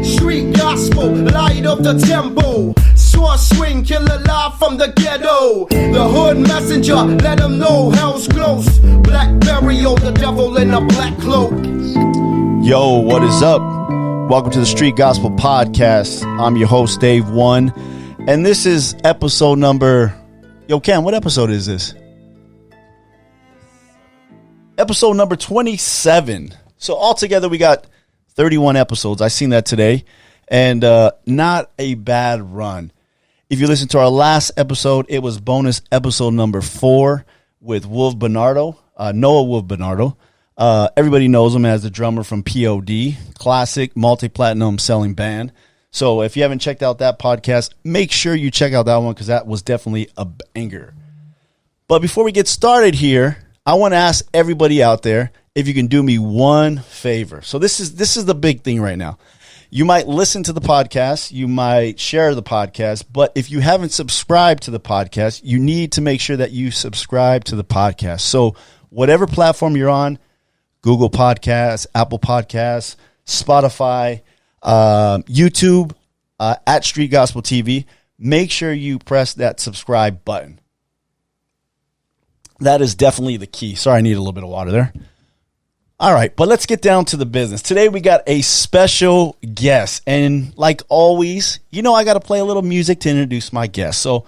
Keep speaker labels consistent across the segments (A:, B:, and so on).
A: Street gospel, light of the tempo. Sword swing, killer live from the ghetto. The hood messenger, let them know hell's close. Black burial, the devil in a black cloak.
B: Yo, what is up? Welcome to the Street Gospel Podcast. I'm your host, Dave One. And this is episode number... Yo, Cam, what episode is this? Episode number 27. So altogether, we got 31 episodes. I seen that today. And not a bad run. If you listen to our last episode, it was bonus episode number 4 with Wolf Bernardo, Noah Wolf Bernardo. Everybody knows him as the drummer from POD, classic multi-platinum selling band. So if you haven't checked out that podcast, make sure you check out that one because that was definitely a banger. But before we get started here, I want to ask everybody out there if you can do me one favor. So this is the big thing right now. You might listen to the podcast, you might share the podcast, but if you haven't subscribed to the podcast, you need to make sure that you subscribe to the podcast. So whatever platform you're on, Google Podcasts, Apple Podcasts, Spotify, YouTube, at Street Gospel TV, make sure you press that subscribe button. That is definitely the key. Sorry, I need a little bit of water there. All right, but let's get down to the business. Today we got a special guest, and like always, you know I got to play a little music to introduce my guest. So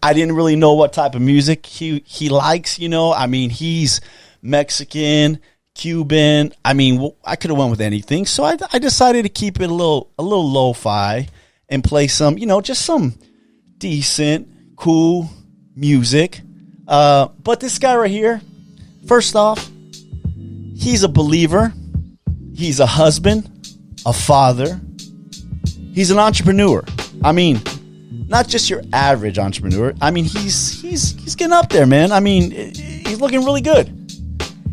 B: I didn't really know what type of music he likes, you know. I mean, he's Mexican, Cuban. I mean, I could have went with anything. So I decided to keep it a little lo-fi and play some, you know, just some decent, cool music. But this guy right here, first off, he's a believer. He's a husband, a father. He's an entrepreneur. I mean, not just your average entrepreneur. I mean, he's getting up there, man. I mean, he's looking really good.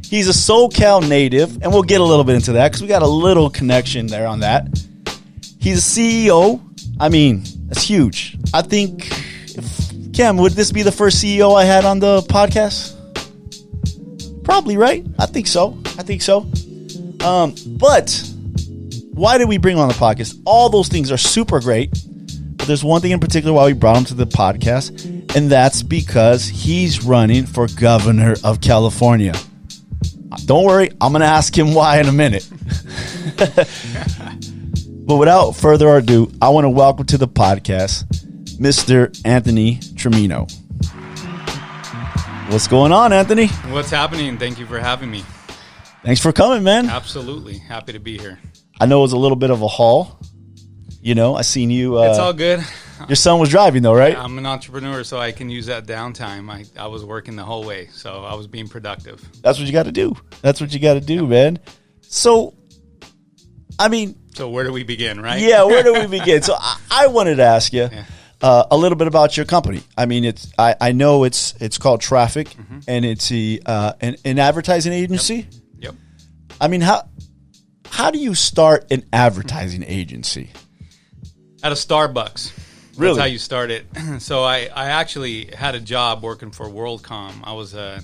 B: He's a SoCal native, and we'll get a little bit into that because we got a little connection there on that. He's a CEO. I mean, that's huge. I think, Cam, would this be the first CEO I had on the podcast? Probably, right? I think so. But why did we bring him on the podcast? All those things are super great, but there's one thing in particular why we brought him to the podcast, and that's because he's running for governor of California. Don't worry, I'm going to ask him why in a minute. But without further ado, I want to welcome to the podcast Mr. Anthony Trimino. What's going on, Anthony?
C: What's happening? Thank you for having me.
B: Thanks for coming, man.
C: Absolutely. Happy to be here.
B: I know it was a little bit of a haul. You know, I seen you.
C: It's all good.
B: Your son was driving, though, right?
C: I'm an entrepreneur, so I can use that downtime. I was working the whole way, so I was being productive.
B: That's what you got to do. Man. So, I mean.
C: So where do we begin, right?
B: Yeah, where do we begin? So I wanted to ask you a little bit about your company. I mean, I know it's called Traffic, and it's an advertising agency.
C: Yep.
B: I mean, how do you start an advertising agency?
C: At a Starbucks.
B: Really?
C: That's how you start it. So I actually had a job working for WorldCom. I was a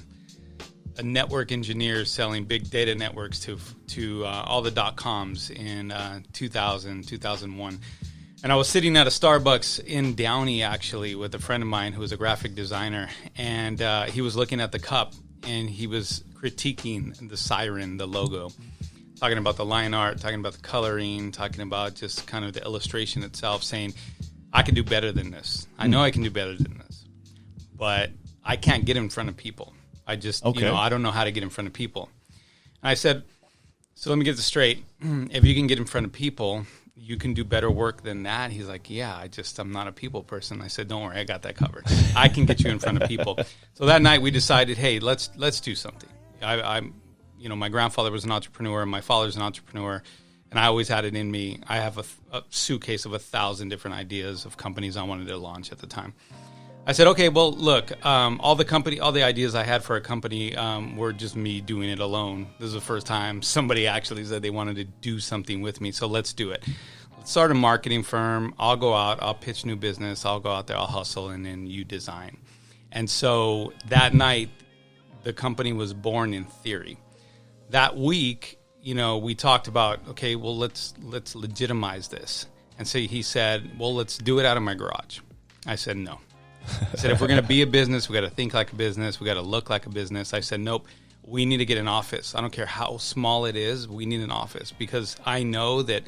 C: network engineer selling big data networks to all the .coms in 2000, 2001. And I was sitting at a Starbucks in Downey, actually, with a friend of mine who was a graphic designer. And he was looking at the cup, and he was critiquing the siren, the logo. Talking about the line art, talking about the coloring, talking about just kind of the illustration itself, saying, I can do better than this. I know I can do better than this. But I can't get in front of people. I just, I don't know how to get in front of people. And I said, so let me get this straight. If you can get in front of people, you can do better work than that. He's like, yeah, I'm not a people person. I said, don't worry, I got that covered. I can get you in front of people. So that night we decided, hey, let's do something. My grandfather was an entrepreneur, my father's an entrepreneur, and I always had it in me. I have a suitcase of 1,000 different ideas of companies I wanted to launch at the time. I said, okay, well, look, all the ideas I had for a company were just me doing it alone. This is the first time somebody actually said they wanted to do something with me, so let's do it. Let's start a marketing firm. I'll go out, I'll pitch new business, I'll go out there, I'll hustle, and then you design. And so that night, the company was born in theory. That week, we talked about, okay, well, let's legitimize this. And so he said, well, let's do it out of my garage. I said, no. I said, if we're going to be a business, we got to think like a business. We got to look like a business. I said, nope, we need to get an office. I don't care how small it is. We need an office, because I know that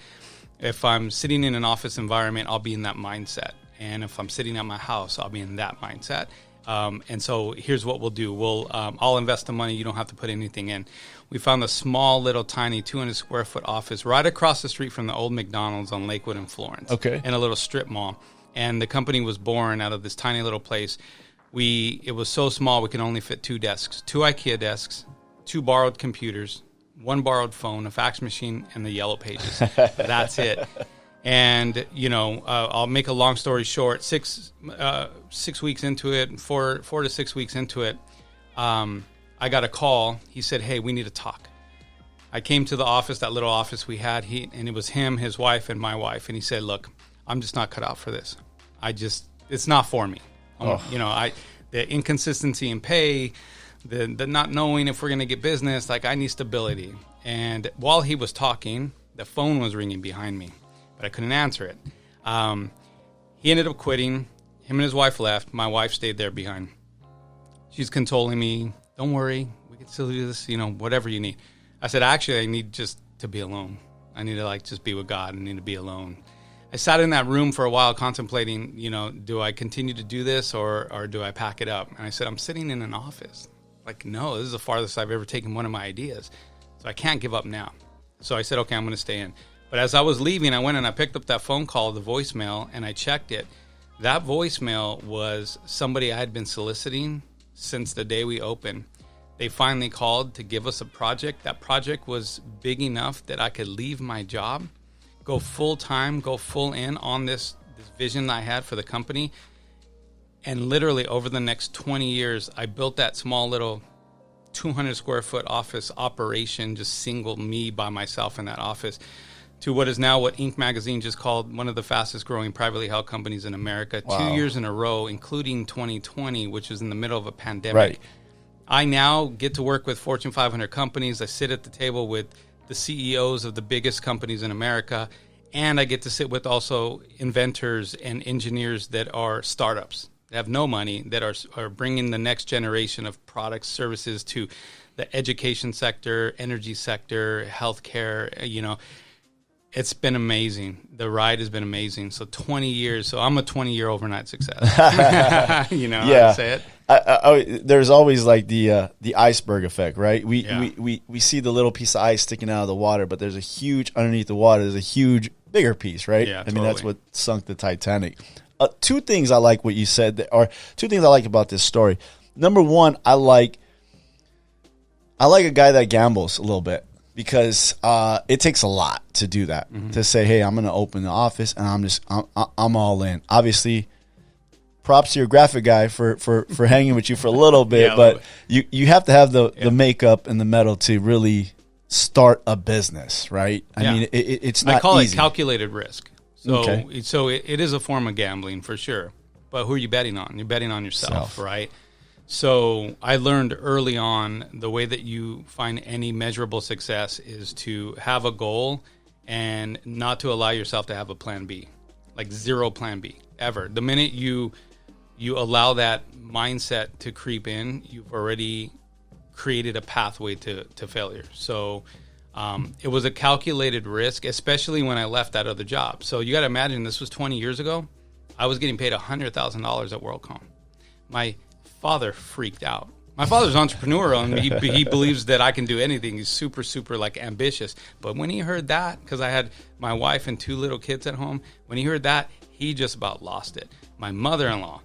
C: if I'm sitting in an office environment, I'll be in that mindset. And if I'm sitting at my house, I'll be in that mindset. And so here's what we'll do. I'll invest the money. You don't have to put anything in. We found a small, little, tiny 200 square foot office right across the street from the old McDonald's on Lakewood in Florence.
B: Okay.
C: In a little strip mall. And the company was born out of this tiny little place. It was so small we could only fit 2 desks, 2 IKEA desks, 2 borrowed computers, 1 borrowed phone, a fax machine, and the yellow pages. That's it. And, I'll make a long story short, 6 weeks into it, 4 to 6 weeks into it, I got a call. He said, hey, we need to talk. I came to the office, that little office we had, and it was him, his wife, and my wife. And he said, look, I'm just not cut out for this. It's not for me. The inconsistency in pay, the not knowing if we're going to get business, I need stability. And while he was talking, the phone was ringing behind me, but I couldn't answer it. He ended up quitting. Him and his wife left. My wife stayed there behind. She's consoling me. Don't worry. We can still do this, whatever you need. I said, actually, I need just to be alone. I need to just be with God. I need to be alone. I sat in that room for a while contemplating, do I continue to do this or do I pack it up? And I said, I'm sitting in an office. No, this is the farthest I've ever taken one of my ideas. So I can't give up now. So I said, okay, I'm going to stay in. But as I was leaving, I went and I picked up that phone call, the voicemail, and I checked it. That voicemail was somebody I had been soliciting since the day we opened. They finally called to give us a project. That project was big enough that I could leave my job, go full time, go full in on this vision I had for the company. And literally over the next 20 years, I built that small little 200 square foot office operation, just single me by myself in that office, to what is now what Inc. magazine just called one of the fastest growing privately held companies in America. Wow. 2 years in a row, including 2020, which was in the middle of a pandemic.
B: Right.
C: I now get to work with Fortune 500 companies. I sit at the table with the CEOs of the biggest companies in America, and I get to sit with also inventors and engineers that are startups, that have no money, that are bringing the next generation of products, services to the education sector, energy sector, healthcare. It's been amazing. The ride has been amazing. So 20 years. So I'm a 20-year overnight success.
B: Yeah.
C: How to say it.
B: There's always the iceberg effect, right? We see the little piece of ice sticking out of the water, but there's a huge underneath the water. There's a huge bigger piece, right?
C: Yeah,
B: I mean, that's what sunk the Titanic. 2 things I like what you said, or 2 things I like about this story. Number 1, I like a guy that gambles a little bit. Because it takes a lot to do that, to say, hey, I'm going to open the office and I'm all in. Obviously, props to your graphic guy for hanging with you for a little bit, but you have to have the makeup and the metal to really start a business, right? I mean, it's not easy.
C: I call it calculated risk. So it is a form of gambling for sure. But who are you betting on? You're betting on yourself, right? So I learned early on the way that you find any measurable success is to have a goal and not to allow yourself to have a plan B, like zero plan B ever. The minute you allow that mindset to creep in, you've already created a pathway to failure. So it was a calculated risk, especially when I left that other job. So you got to imagine this was 20 years ago. I was getting paid $100,000 at WorldCom. My father freaked out. My father's entrepreneurial, and he believes that I can do anything. He's super, super ambitious. But when he heard that, because I had my wife and 2 little kids at home, when he heard that, he just about lost it. My mother-in-law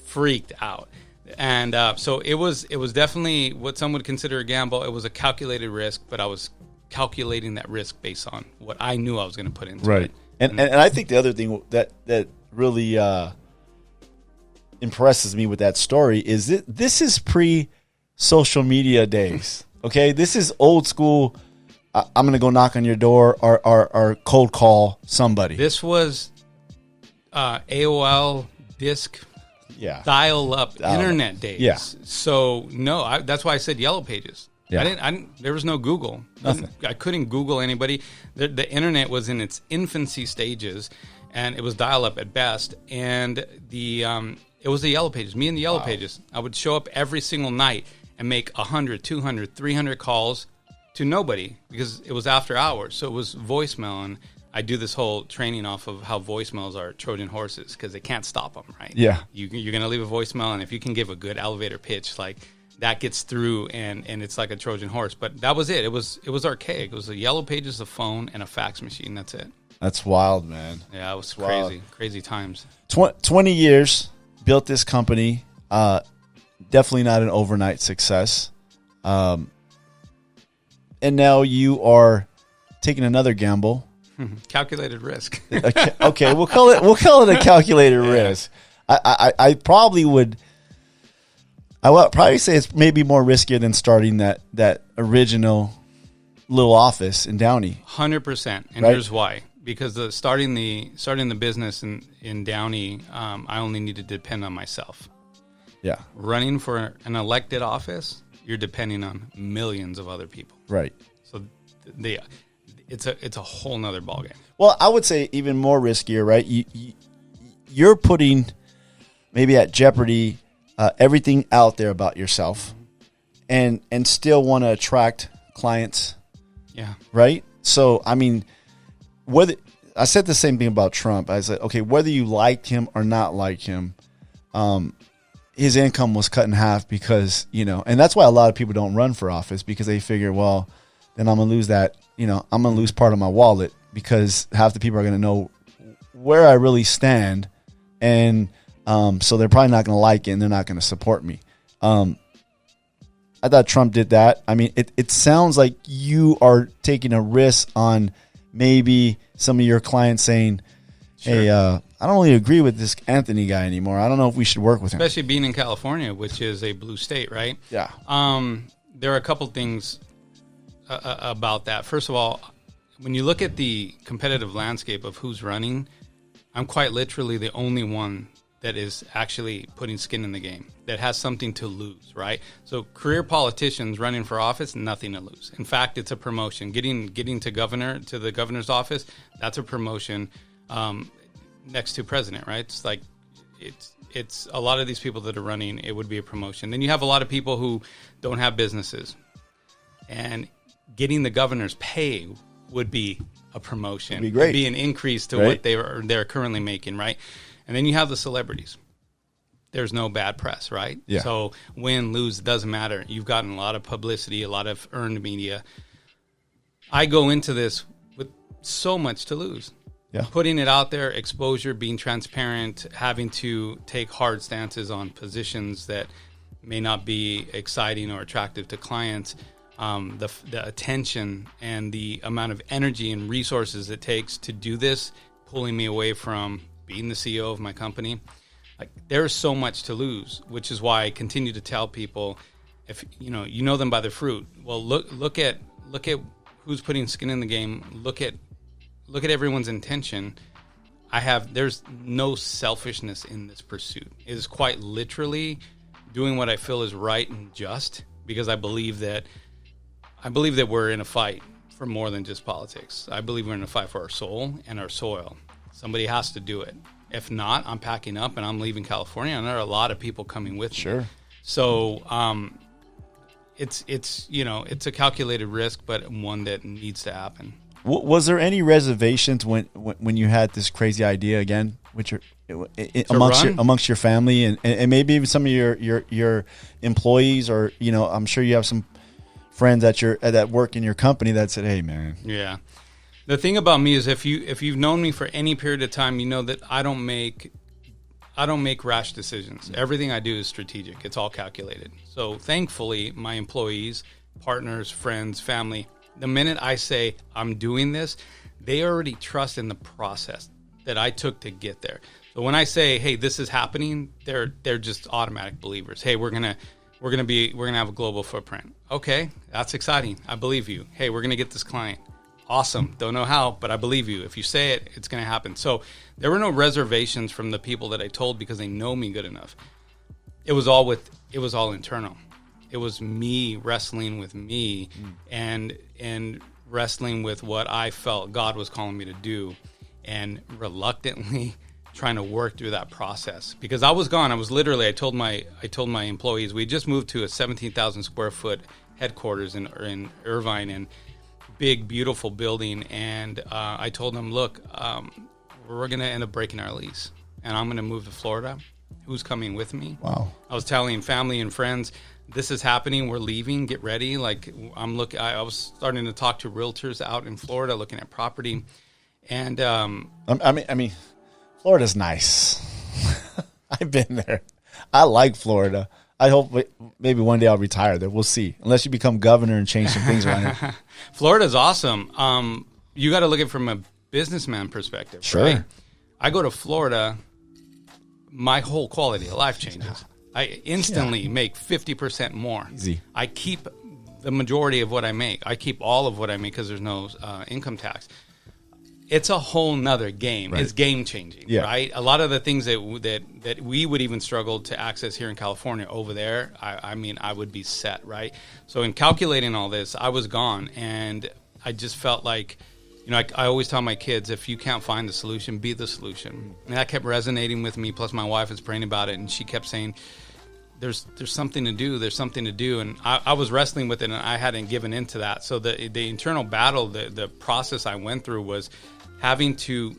C: freaked out. And so it was definitely what some would consider a gamble. It was a calculated risk, but I was calculating that risk based on what I knew I was going to put into it.
B: And I think the other thing that really impresses me with that story is this is pre-social media days. Okay, this is old school. I'm gonna go knock on your door or cold call somebody.
C: This was AOL disc, dial-up internet days.
B: Yeah.
C: So no, that's why I said yellow pages.
B: Yeah.
C: I didn't. There was no Google.
B: Nothing.
C: I couldn't Google anybody. The internet was in its infancy stages, and it was dial-up at best. And it was the Yellow Pages. Me and the Yellow Pages. I would show up every single night and make 100, 200, 300 calls to nobody because it was after hours. So it was voicemail, and I do this whole training off of how voicemails are Trojan horses because they can't stop them, right?
B: Yeah.
C: You're going to leave a voicemail, and if you can give a good elevator pitch, like that gets through, and it's like a Trojan horse. But that was it. It was archaic. It was the Yellow Pages, a phone, and a fax machine. That's it.
B: That's wild, man.
C: Yeah, it was
B: Wild.
C: crazy. Crazy times.
B: 20 years, built this company. Definitely not an overnight success. And now you are taking another gamble.
C: Calculated risk.
B: Okay, we'll call it a calculated risk. I probably would. I would probably say it's maybe more riskier than starting that original little office in Downey.
C: 100%, and
B: Right?
C: here's why. Because starting the business in Downey, I only need to depend on myself.
B: Yeah,
C: Running for an elected office, you're depending on millions of other people.
B: right.
C: So it's a whole nother ballgame.
B: Well, I would say even more riskier, right? You're putting maybe at jeopardy everything out there about yourself, and still want to attract clients,
C: Yeah.
B: right? So, I mean, whether I said the same thing about Trump. I said, okay, whether you liked him or not like him, his income was cut in half because, and that's why a lot of people don't run for office because they figure, well, then I'm going to lose that, I'm going to lose part of my wallet because half the people are going to know where I really stand. And so they're probably not going to like it and they're not going to support me. I thought Trump did that. I mean, it sounds like you are taking a risk on maybe some of your clients saying, hey, I don't really agree with this Anthony guy anymore. I don't know if we should work with him.
C: Especially being in California, which is a blue state, right?
B: Yeah.
C: There are a couple things about that. First of all, when you look at the competitive landscape of who's running, I'm quite literally the only one that is actually putting skin in the game, that has something to lose, right? So career politicians running for office, nothing to lose. In fact, it's a promotion. Getting to the governor's office, that's a promotion next to president, right? It's like it's a lot of these people that are running, it would be a promotion. Then you have a lot of people who don't have businesses, and getting the governor's pay would be a promotion.
B: It'd be great.
C: It'd be an increase to
B: Right?
C: what they're currently making, right? And then you have the celebrities. There's no bad press, right?
B: Yeah.
C: So win, lose, it doesn't matter. You've gotten a lot of publicity, a lot of earned media. I go into this with so much to lose.
B: Yeah.
C: Putting it out there, exposure, being transparent, having to take hard stances on positions that may not be exciting or attractive to clients. The attention and the amount of energy and resources it takes to do this, pulling me away from being the CEO of my company. Like, there's so much to lose, which is why I continue to tell people, if you know them by the fruit. Well, look at who's putting skin in the game. Look at everyone's intention. There's no selfishness in this pursuit. It is quite literally doing what I feel is right and just, because I believe that we're in a fight for more than just politics. I believe we're in a fight for our soul and our soil. Somebody has to do it. If not, I'm packing up and I'm leaving California, and there are a lot of people coming with me.
B: Sure.
C: So it's a calculated risk, but one that needs to happen.
B: Was there any reservations when you had this crazy idea again, amongst your family and maybe even some of your employees, or I'm sure you have some friends that work in your company that said, "Hey, man."
C: Yeah. The thing about me is if you've known me for any period of time, you know that I don't make rash decisions. Everything I do is strategic. It's all calculated. So thankfully, my employees, partners, friends, family, the minute I say I'm doing this, they already trust in the process that I took to get there. So when I say, "Hey, this is happening," they're just automatic believers. "Hey, we're gonna have a global footprint." Okay, that's exciting. I believe you. "Hey, we're gonna get this client." Awesome. Don't know how, but I believe you. If you say it, it's going to happen. So there were no reservations from the people that I told because they know me good enough. It was all internal. It was me wrestling with me and wrestling with what I felt God was calling me to do, and reluctantly trying to work through that process, because I was gone. I was literally, I told my employees, we just moved to a 17,000 square foot headquarters in Irvine, and big, beautiful building. And I told them, look, we're going to end up breaking our lease, and I'm going to move to Florida. Who's coming with me?
B: Wow.
C: I was telling family and friends, this is happening. We're leaving. Get ready. Like, I was starting to talk to realtors out in Florida, looking at property. And
B: I mean, Florida's nice. I've been there. I like Florida. I hope maybe one day I'll retire there. We'll see. Unless you become governor and change some things around here.
C: Florida's awesome. You got to look at it from a businessman perspective.
B: Sure.
C: Right? I go to Florida, my whole quality of life changes. I instantly make 50% more.
B: Easy.
C: I keep the majority of what I make. I keep all of what I make because there's no income tax. It's a whole nother game.
B: Right.
C: It's game changing, right? A lot of the things that we would even struggle to access here in California, over there, I mean, I would be set, right? So in calculating all this, I was gone, and I just felt like, you know, I always tell my kids, if you can't find the solution, be the solution. And that kept resonating with me. Plus, my wife was praying about it, and she kept saying, there's something to do. There's something to do. And I was wrestling with it, and I hadn't given into that. So the internal battle, the process I went through was having to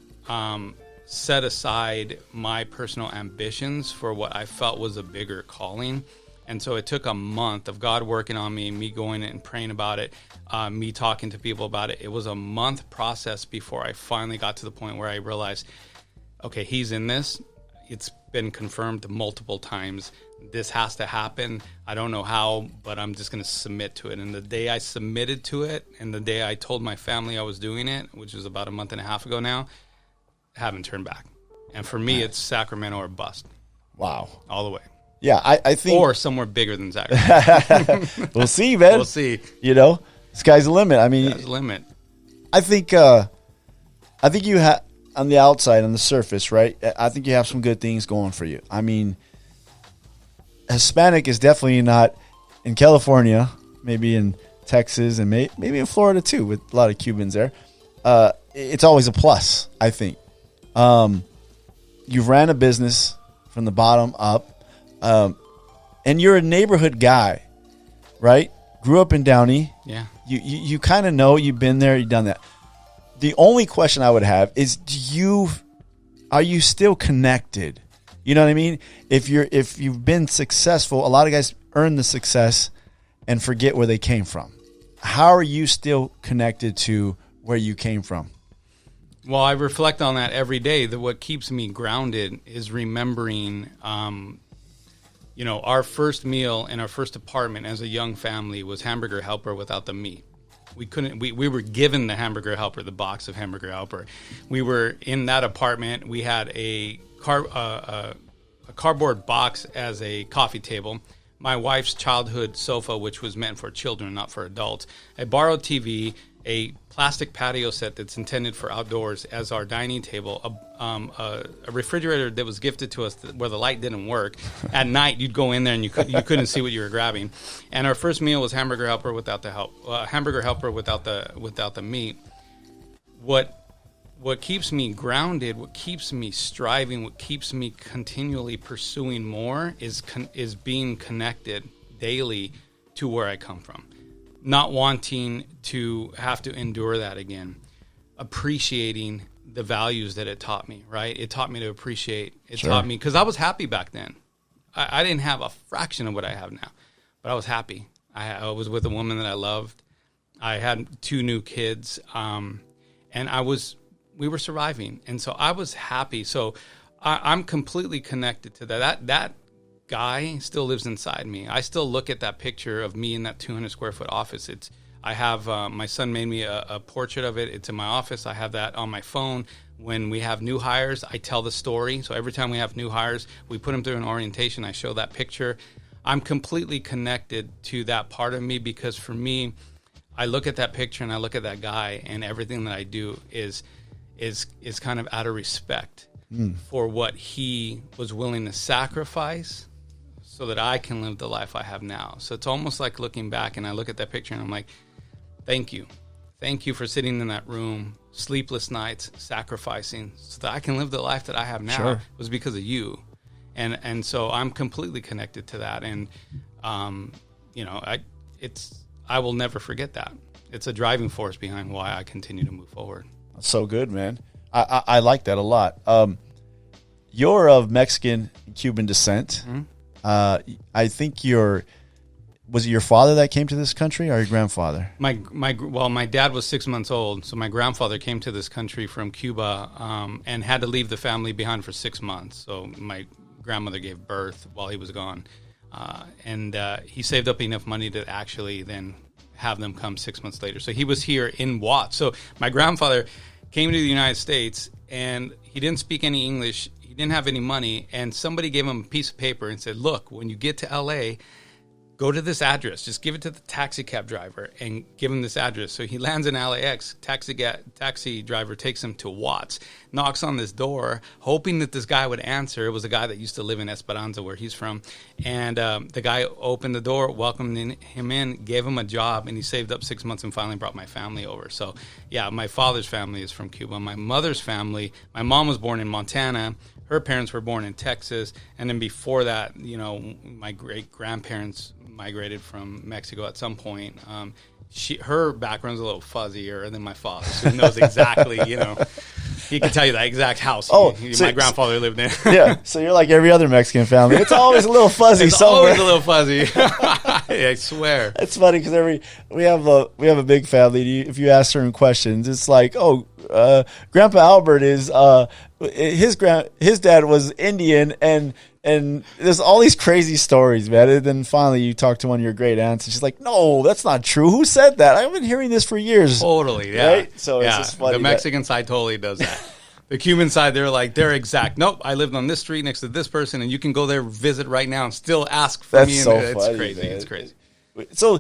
C: set aside my personal ambitions for what I felt was a bigger calling. And so it took a month of God working on me going and praying about it, me talking to people about it. It was a month process before I finally got to the point where I realized, okay, he's in this. It's been confirmed multiple times. This has to happen. I don't know how, but I'm just going to submit to it. And the day I submitted to it, and the day I told my family I was doing it, which was about a month and a half ago now, I haven't turned back. And for me, it's Sacramento or bust.
B: Wow.
C: All the way.
B: Yeah, I think.
C: Or somewhere bigger than Sacramento.
B: We'll see, man.
C: We'll see.
B: You know, sky's the limit. I mean,
C: Sky's the limit.
B: I think you have, on the outside, on the surface, right? I think you have some good things going for you. I mean, Hispanic is definitely not in California, maybe in Texas, and maybe in Florida too, with a lot of Cubans there. It's always a plus, I think. You've ran a business from the bottom up, and you're a neighborhood guy, right? Grew up in Downey.
C: Yeah.
B: You kind of know, you've been there, you've done that. The only question I would have is, are you still connected? You know what I mean? If you've been successful, a lot of guys earn the success and forget where they came from. How are you still connected to where you came from?
C: Well, I reflect on that every day. That what keeps me grounded is remembering, our first meal in our first apartment as a young family was hamburger helper without the meat. We were given the hamburger helper, the box of hamburger helper. We were in that apartment. We had a cardboard box as a coffee table. My wife's childhood sofa, which was meant for children, not for adults. A borrowed TV, a plastic patio set that's intended for outdoors as our dining table, a refrigerator that was gifted to us where the light didn't work. At night, you'd go in there and you couldn't see what you were grabbing. And our first meal was hamburger helper without the meat. What keeps me grounded, what keeps me striving, what keeps me continually pursuing more is being connected daily to where I come from. Not wanting to have to endure that again. Appreciating the values that it taught me, right? It taught me to appreciate. It taught me, because I was happy back then. I didn't have a fraction of what I have now, but I was happy. I was with a woman that I loved. I had 2 new kids, and we were surviving. And so I was happy. So I'm completely connected to that. That guy still lives inside me. I still look at that picture of me in that 200 square foot office. I have, my son made me a portrait of it. It's in my office. I have that on my phone. When we have new hires, I tell the story. So every time we have new hires, we put them through an orientation. I show that picture. I'm completely connected to that part of me, because for me, I look at that picture and I look at that guy, and everything that I do is kind of out of respect for what he was willing to sacrifice so that I can live the life I have now. So it's almost like looking back, and I look at that picture and I'm like, thank you. Thank you for sitting in that room, sleepless nights, sacrificing so that I can live the life that I have now. It was because of you. And so I'm completely connected to that. And, I will never forget that. It's a driving force behind why I continue to move forward.
B: That's so good, man. I like that a lot. You're of Mexican Cuban descent. Mm-hmm. I think was it your father that came to this country or your grandfather?
C: My dad was 6 months old, so my grandfather came to this country from Cuba and had to leave the family behind for 6 months. So my grandmother gave birth while he was gone, and he saved up enough money to actually then have them come 6 months later. So he was here in Watts. So my grandfather came to the United States, and he didn't speak any English. He didn't have any money, and somebody gave him a piece of paper and said, look, when you get to L.A., go to this address. Just give it to the taxi cab driver and give him this address. So he lands in LAX. Taxi driver takes him to Watts, knocks on this door, hoping that this guy would answer. It was a guy that used to live in Esperanza, where he's from. And the guy opened the door, welcomed him in, gave him a job, and he saved up 6 months and finally brought my family over. So, yeah, my father's family is from Cuba. My mother's family, my mom was born in Montana. Her parents were born in Texas. And then before that, my great-grandparents migrated from Mexico at some point. Her background's a little fuzzier than my father's. Who knows exactly, he can tell you that exact house my grandfather lived in.
B: Yeah, so you're like every other Mexican family. It's always a little fuzzy somewhere.
C: Always a little fuzzy. I swear.
B: It's funny because we have a big family. If you ask certain questions, it's like, Grandpa Albert is his dad was Indian and there's all these crazy stories, man. And then finally you talk to one of your great aunts and she's like, no, that's not true. Who said that? I've been hearing this for years.
C: Totally, yeah.
B: Right? So it's just funny.
C: The Mexican side totally does that. The Cuban side, they're exact. Nope, I lived on this street next to this person, and you can go there, visit right now, and still ask for me.
B: So
C: it's
B: funny,
C: crazy.
B: Man.
C: It's crazy.
B: So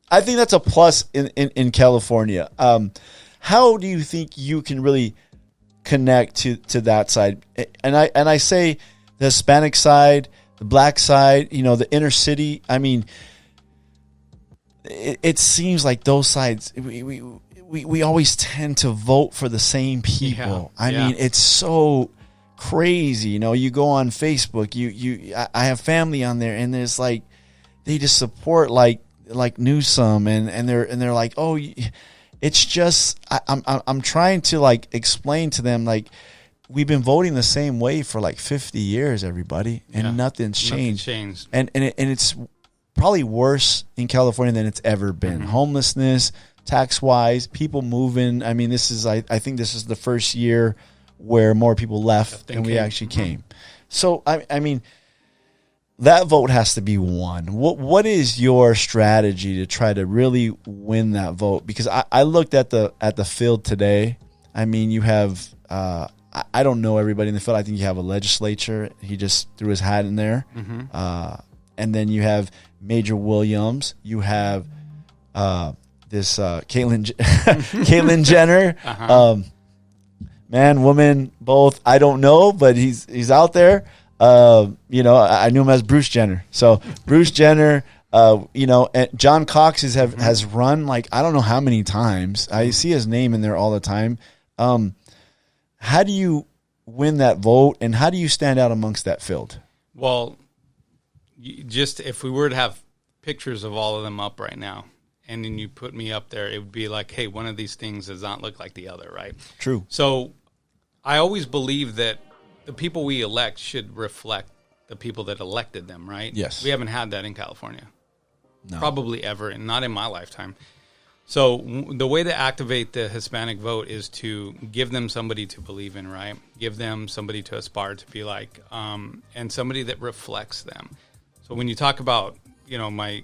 B: I think that's a plus in California. How do you think you can really connect to that side? And I say the Hispanic side, the black side, the inner city. I mean, it seems like those sides we always tend to vote for the same people. I mean, it's so crazy. You go on Facebook, I have family on there, and there's like they just support like Newsom, and they're like, oh, it's just I'm trying to like explain to them like we've been voting the same way for like 50 years, everybody, and nothing's changed. And it's probably worse in California than it's ever been. Mm-hmm. Homelessness, tax-wise, people moving. I mean, I think this is the first year where more people left than we actually came. So, I mean, that vote has to be won. What is your strategy to try to really win that vote? Because I looked at the field today. I mean, you have I don't know everybody in the field. I think you have a legislature. He just threw his hat in there. Mm-hmm. And then you have Major Williams. You have this Caitlyn Jenner. Uh-huh. Man, woman, both. I don't know, but he's out there. I knew him as Bruce Jenner. So Bruce Jenner, and John Cox has run like I don't know how many times. I see his name in there all the time. How do you win that vote, and how do you stand out amongst that field?
C: Well, just if we were to have pictures of all of them up right now, and then you put me up there, it would be like, hey, one of these things does not look like the other, right?
B: True.
C: So I always believe that the people we elect should reflect the people that elected them, right?
B: Yes.
C: We haven't had that in California.
B: No.
C: Probably ever, and not in my lifetime. So the way to activate the Hispanic vote is to give them somebody to believe in, right? Give them somebody to aspire to be like, and somebody that reflects them. So when you talk about, my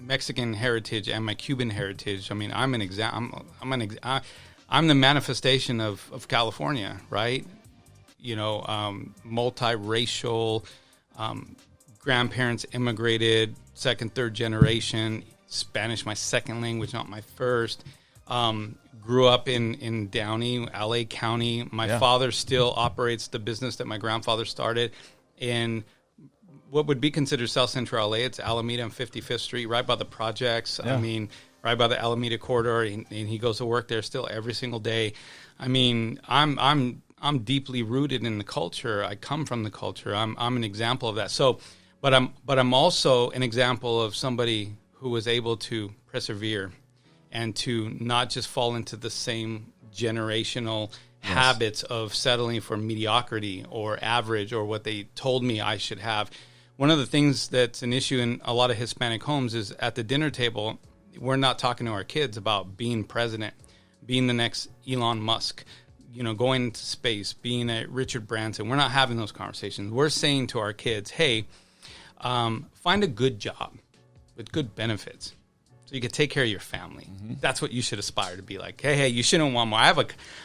C: Mexican heritage and my Cuban heritage, I mean, I'm the manifestation of California, right? Multiracial, grandparents immigrated, second, third generation, Spanish, my second language, not my first. Grew up in Downey, LA County. My father still operates the business that my grandfather started. And what would be considered South Central LA. It's Alameda and 55th Street, right by the projects.
B: Yeah.
C: I mean, right by the Alameda corridor, and he goes to work there still every single day. I mean, I'm deeply rooted in the culture. I come from the culture. I'm an example of that. So, but I'm also an example of somebody who was able to persevere and to not just fall into the same generational habits of settling for mediocrity or average or what they told me I should have. One of the things that's an issue in a lot of Hispanic homes is at the dinner table, we're not talking to our kids about being president, being the next Elon Musk, going into space, being a Richard Branson. We're not having those conversations. We're saying to our kids, hey, find a good job with good benefits so you can take care of your family. Mm-hmm. That's what you should aspire to be like. Hey, you shouldn't want more.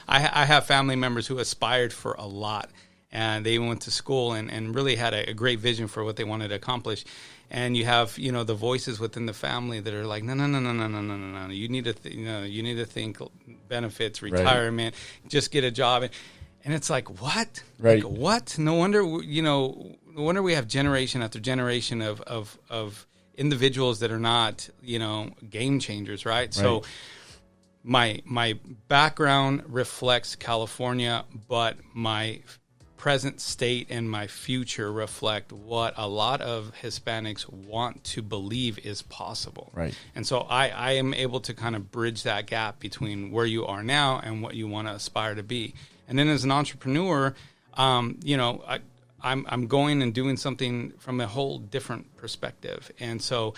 C: I have family members who aspired for a lot, and they went to school and really had a great vision for what they wanted to accomplish. And you have, the voices within the family that are like, no. You need to, you need to think benefits, retirement, just get a job. And it's like, what?
B: Right.
C: Like, what? No wonder, no wonder we have generation after generation of individuals that are not, game changers, right? So my background reflects California, but my present state and my future reflect what a lot of Hispanics want to believe is possible.
B: Right.
C: And so I am able to kind of bridge that gap between where you are now and what you want to aspire to be. And then as an entrepreneur, I'm going and doing something from a whole different perspective. And so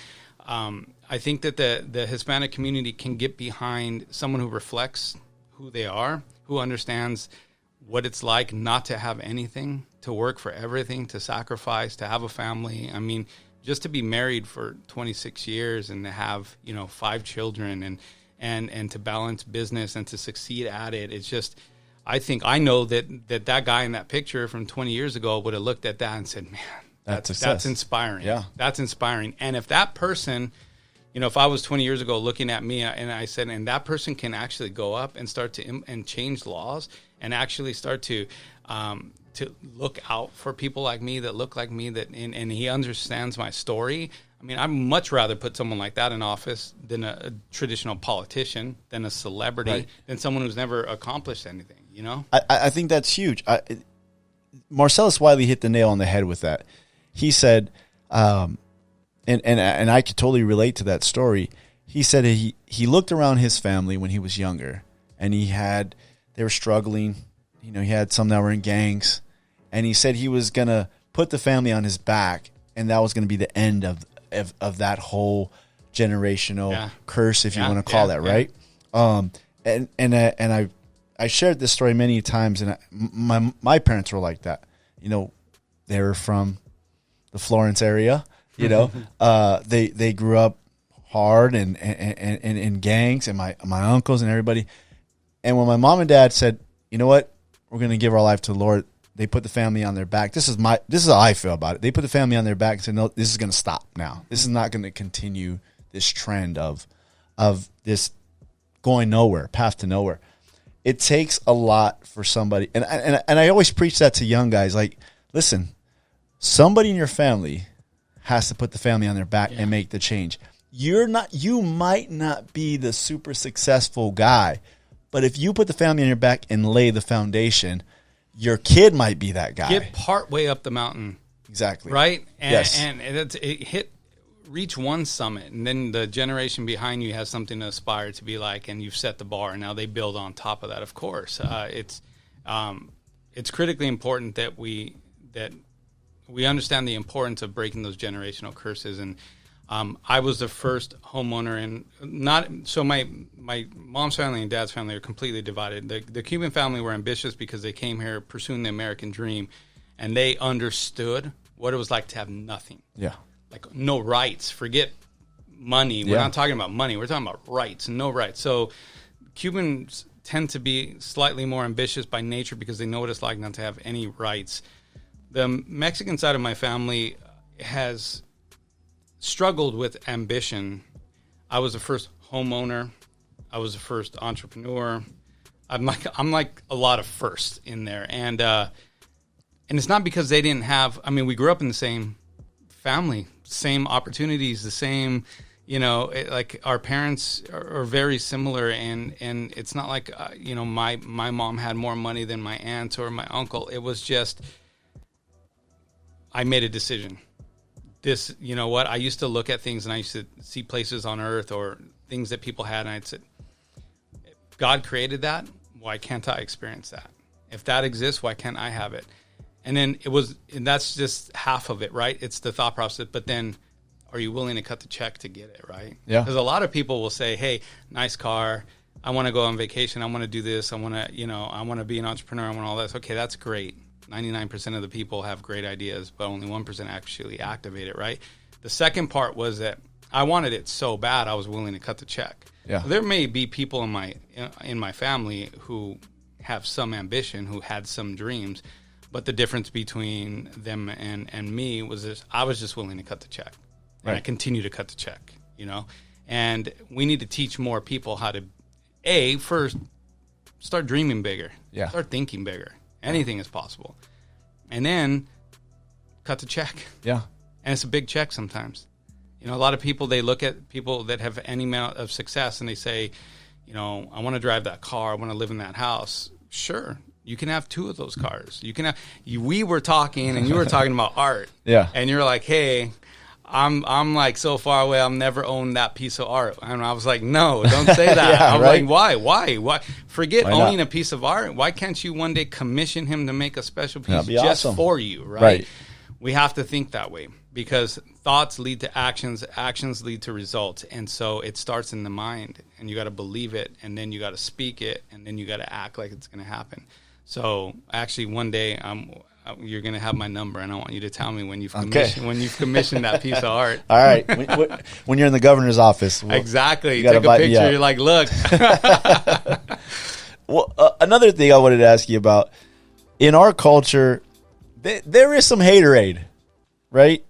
C: I think that the Hispanic community can get behind someone who reflects who they are, who understands what it's like not to have anything, to work for everything, to sacrifice, to have a family. I mean, just to be married for 26 years and to have, 5 children and to balance business and to succeed at it. It's just, I know that guy in that picture from 20 years ago would have looked at that and said, man, that's inspiring.
B: Yeah.
C: That's inspiring. And if that person, if I was 20 years ago looking at me and I said, and that person can actually go up and start to and change laws and actually start to look out for people like me that look like me, and he understands my story. I mean, I'd much rather put someone like that in office than a traditional politician, than a celebrity, than someone who's never accomplished anything,
B: I think that's huge. Marcellus Wiley hit the nail on the head with that. He said, and I could totally relate to that story. He said he looked around his family when he was younger, and they were struggling. He had some that were in gangs, and he said he was gonna put the family on his back, and that was gonna be the end of that whole generational curse, if you want to call that, right? And I shared this story many times, and my parents were like that. They were from the Florence area. They grew up hard and in gangs, and my uncles and everybody. And when my mom and dad said, you know what, we're going to give our life to the Lord, they put the family on their back. This is how I feel about it. They put the family on their back and said, no, this is going to stop now. This is not going to continue this trend of this going nowhere, path to nowhere. It takes a lot for somebody. And I always preach that to young guys. Like, listen, somebody in your family has to put the family on their back and make the change. You might not be the super successful guy, but if you put the family on your back and lay the foundation, your kid might be that guy.
C: Get part way up the mountain.
B: Exactly.
C: Right? And,
B: yes.
C: And reach one summit, and then the generation behind you has something to aspire to be like, and you've set the bar, and now they build on top of that, of course. It's critically important that we understand the importance of breaking those generational curses. And I was the first homeowner, and so my mom's family and dad's family are completely divided. The Cuban family were ambitious because they came here pursuing the American dream, and they understood what it was like to have nothing.
B: Yeah.
C: Like no rights, forget money. We're not talking about money. We're talking about rights, no rights. So Cubans tend to be slightly more ambitious by nature because they know what it's like not to have any rights. The Mexican side of my family has struggled with ambition. I was the first homeowner. I was the first entrepreneur. I'm like a lot of firsts in there. And it's not because they didn't have, we grew up in the same family, same opportunities, the same, like our parents are very similar, and it's not like, my mom had more money than my aunt or my uncle. It was just, I made a decision. This, you know what? I used to look at things and I used to see places on earth or things that people had, and I'd say, God created that. Why can't I experience that? If that exists, why can't I have it? And then and that's just half of it, right? It's the thought process. But then, are you willing to cut the check to get it, right?
B: Yeah.
C: Because a lot of people will say, hey, nice car. I want to go on vacation. I want to do this. I want to, I want to be an entrepreneur. I want all this. Okay, that's great. 99% of the people have great ideas, but only 1% actually activate it, right? The second part was that I wanted it so bad, I was willing to cut the check.
B: Yeah.
C: There may be people in my family who have some ambition, who had some dreams, but the difference between them and me was this: I was just willing to cut the check, and I continue to cut the check. And we need to teach more people how to, first start dreaming bigger, start thinking bigger. Anything is possible, and then cut the check.
B: Yeah,
C: and it's a big check sometimes. A lot of people, they look at people that have any amount of success and they say, I want to drive that car. I want to live in that house. Sure. You can have 2 of those cars. We were talking and you were talking about art.
B: Yeah.
C: And you're like, hey, I'm like so far away. I'll never own that piece of art. And I was like, no, don't say that. I was like, why? Forget owning a piece of art. Why can't you one day commission him to make a special piece just for you? Right. We have to think that way, because thoughts lead to actions, actions lead to results. And so it starts in the mind, and you got to believe it, and then you got to speak it, and then you got to act like it's going to happen. So actually one day you're going to have my number, and I want you to tell me when you've commissioned that piece of art.
B: All right. When you're in the governor's office.
C: Exactly. You take a picture. You're like, look.
B: Well, another thing I wanted to ask you about, in our culture, there is some haterade, right?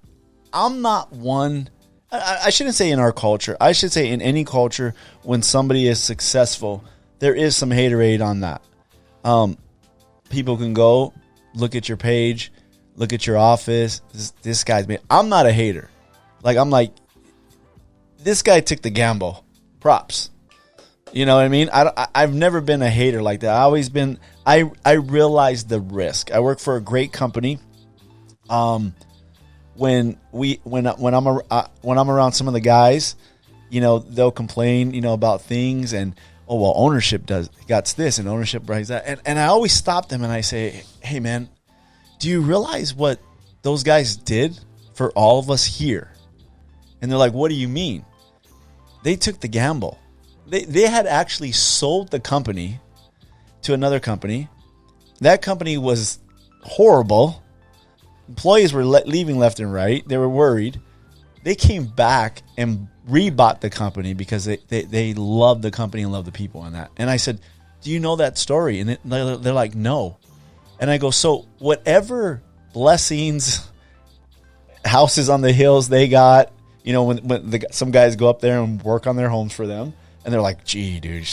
B: I'm not one. I shouldn't say in our culture. I should say in any culture, when somebody is successful, there is some haterade on that. People can go look at your page, look at your office. This guy's made. I'm not a hater. I'm like, this guy took the gamble. Props. You know what I mean? I've never been a hater like that. I realize the risk. I work for a great company. When I'm around some of the guys, they'll complain, about things, and ownership got this and ownership brings that, and I always stop them and I say, hey man, do you realize what those guys did for all of us here? And they're like, what do you mean? They took the gamble. They had actually sold the company to another company. That company was horrible. Employees were leaving left and right. They were worried. They came back and rebought the company because they loved the company and loved the people on that. And I said, do you know that story? And they're like, no. And I go, so whatever blessings, houses on the hills they got, when some guys go up there and work on their homes for them, and they're like, gee, dude.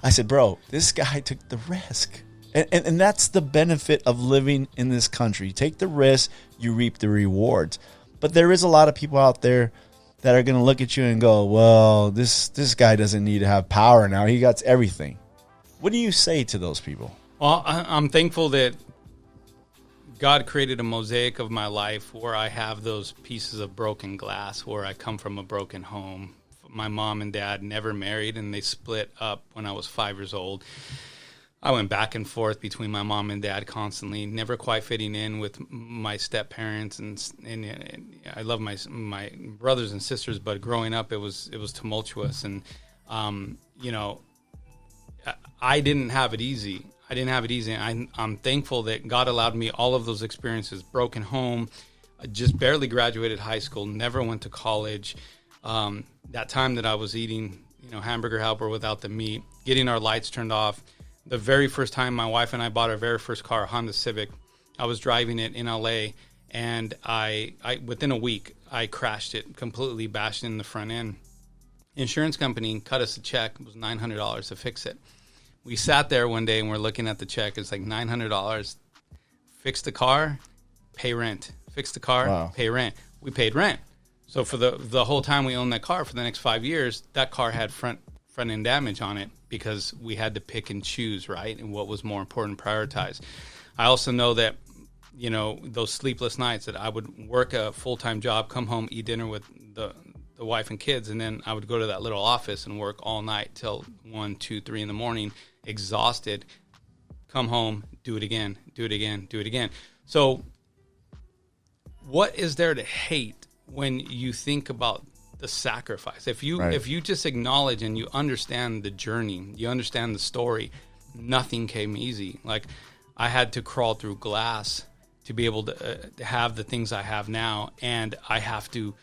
B: I said, bro, this guy took the risk. And that's the benefit of living in this country. You take the risk, you reap the rewards. But there is a lot of people out there that are going to look at you and go, well, this guy doesn't need to have power now. He got everything. What do you say to those people?
C: Well, I'm thankful that God created a mosaic of my life where I have those pieces of broken glass, where I come from a broken home. My mom and dad never married, and they split up when I was 5 years old. I went back and forth between my mom and dad constantly, never quite fitting in with my step parents, and I love my brothers and sisters, but growing up it was tumultuous, and I didn't have it easy. And I'm thankful that God allowed me all of those experiences. Broken home, I just barely graduated high school, never went to college. That time that I was eating, hamburger helper without the meat, getting our lights turned off. The very first time my wife and I bought our very first car, a Honda Civic, I was driving it in LA, and I within a week, I crashed it, completely bashed it in the front end. Insurance company cut us a check. It was $900 to fix it. We sat there one day and we're looking at the check. It's like $900. Fix the car, pay rent. Fix the car, Pay rent. we paid rent. So for the whole time we owned that car for the next 5 years, that car had front end damage on it because we had to pick and choose, right? And what was more important, prioritize. I also know that, you know, those sleepless nights that I would work a full-time job, come home, eat dinner with the wife and kids, and then I would go to that little office and work all night till 1, 2, 3 in the morning, exhausted, come home, do it again. So what is there to hate when you think about the sacrifice? If you just acknowledge and you understand the journey, you understand the story, nothing came easy. Like, I had to crawl through glass to be able to have the things I have now, and I have to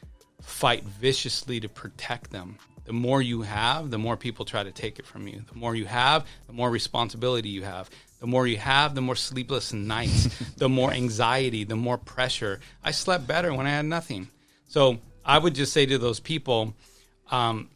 C: fight viciously to protect them. The more you have, the more people try to take it from you. The more you have, the more responsibility you have. The more you have, the more sleepless nights, the more anxiety, the more pressure. I slept better when I had nothing. So I would just say to those people, don't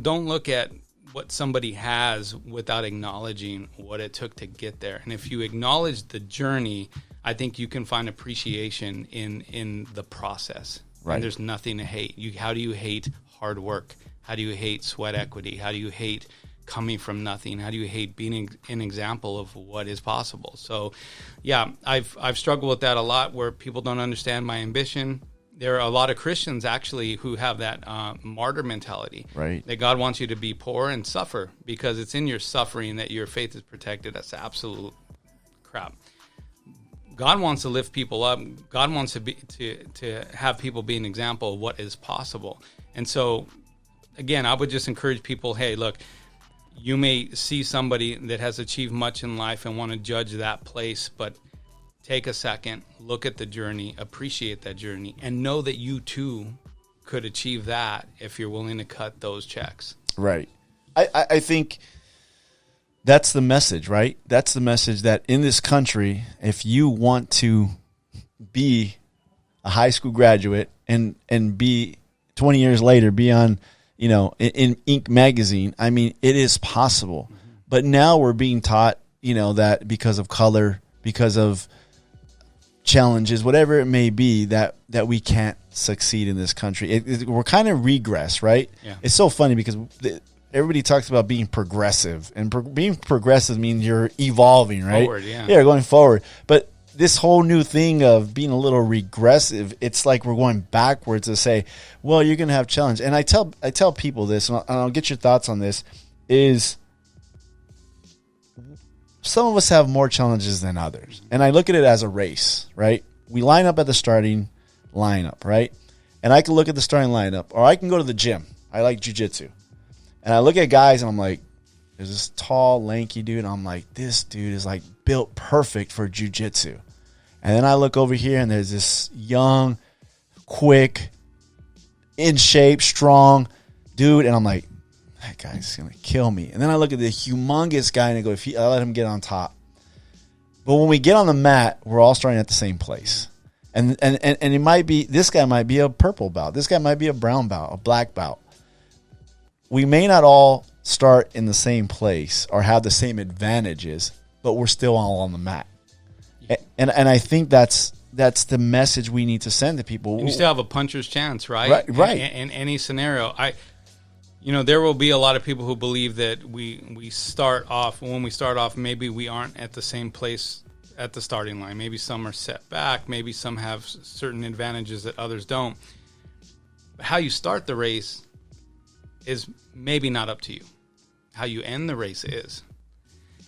C: look at what somebody has without acknowledging what it took to get there. And if you acknowledge the journey, I think you can find appreciation in the process. Right. And there's nothing to hate. How do you hate hard work? How do you hate sweat equity? How do you hate coming from nothing? How do you hate being an example of what is possible? So, yeah, I've struggled with that a lot, where people don't understand my ambition. There are a lot of Christians actually who have that martyr mentality. Right. That God wants you to be poor and suffer because it's in your suffering that your faith is protected. That's absolute crap. God wants to lift people up. God wants to have people be an example of what is possible. And so, again, I would just encourage people, hey, look, you may see somebody that has achieved much in life and want to judge that place, but take a second, look at the journey, appreciate that journey, and know that you too could achieve that if you're willing to cut those checks.
B: Right. I think that's the message, right? That's the message that in this country, if you want to be a high school graduate and be 20 years later, be on, you know, in Inc. magazine, I mean, it is possible. Mm-hmm. But now we're being taught, you know, that because of color, because of challenges, whatever it may be, that we can't succeed in this country. We're kind of regress, right? Yeah. It's so funny because everybody talks about being progressive, and being progressive means you're evolving, right?
C: Forward, yeah.
B: Yeah, going forward. But this whole new thing of being a little regressive, it's like we're going backwards to say, well, you're going to have challenge. And I tell people this, and I'll get your thoughts on this, is some of us have more challenges than others. And I look at it as a race, right? We line up at the starting lineup, right? And I can look at the starting lineup, or I can go to the gym. I like jiu-jitsu. And I look at guys and I'm like, there's this tall, lanky dude. And I'm like, this dude is like built perfect for jiu-jitsu. And then I look over here and there's this young, quick, in shape, strong dude. And I'm like, that guy's going to kill me. And then I look at the humongous guy and I go, I let him get on top. But when we get on the mat, we're all starting at the same place. And it might be, this guy might be a purple belt. This guy might be a brown belt, a black belt. We may not all start in the same place or have the same advantages, but we're still all on the mat. And I think that's the message we need to send to people.
C: And you still have a puncher's chance, right?
B: Right.
C: In any scenario. There will be a lot of people who believe that when we start off, maybe we aren't at the same place at the starting line. Maybe some are set back. Maybe some have certain advantages that others don't. But how you start the race is maybe not up to you. How you end the race is.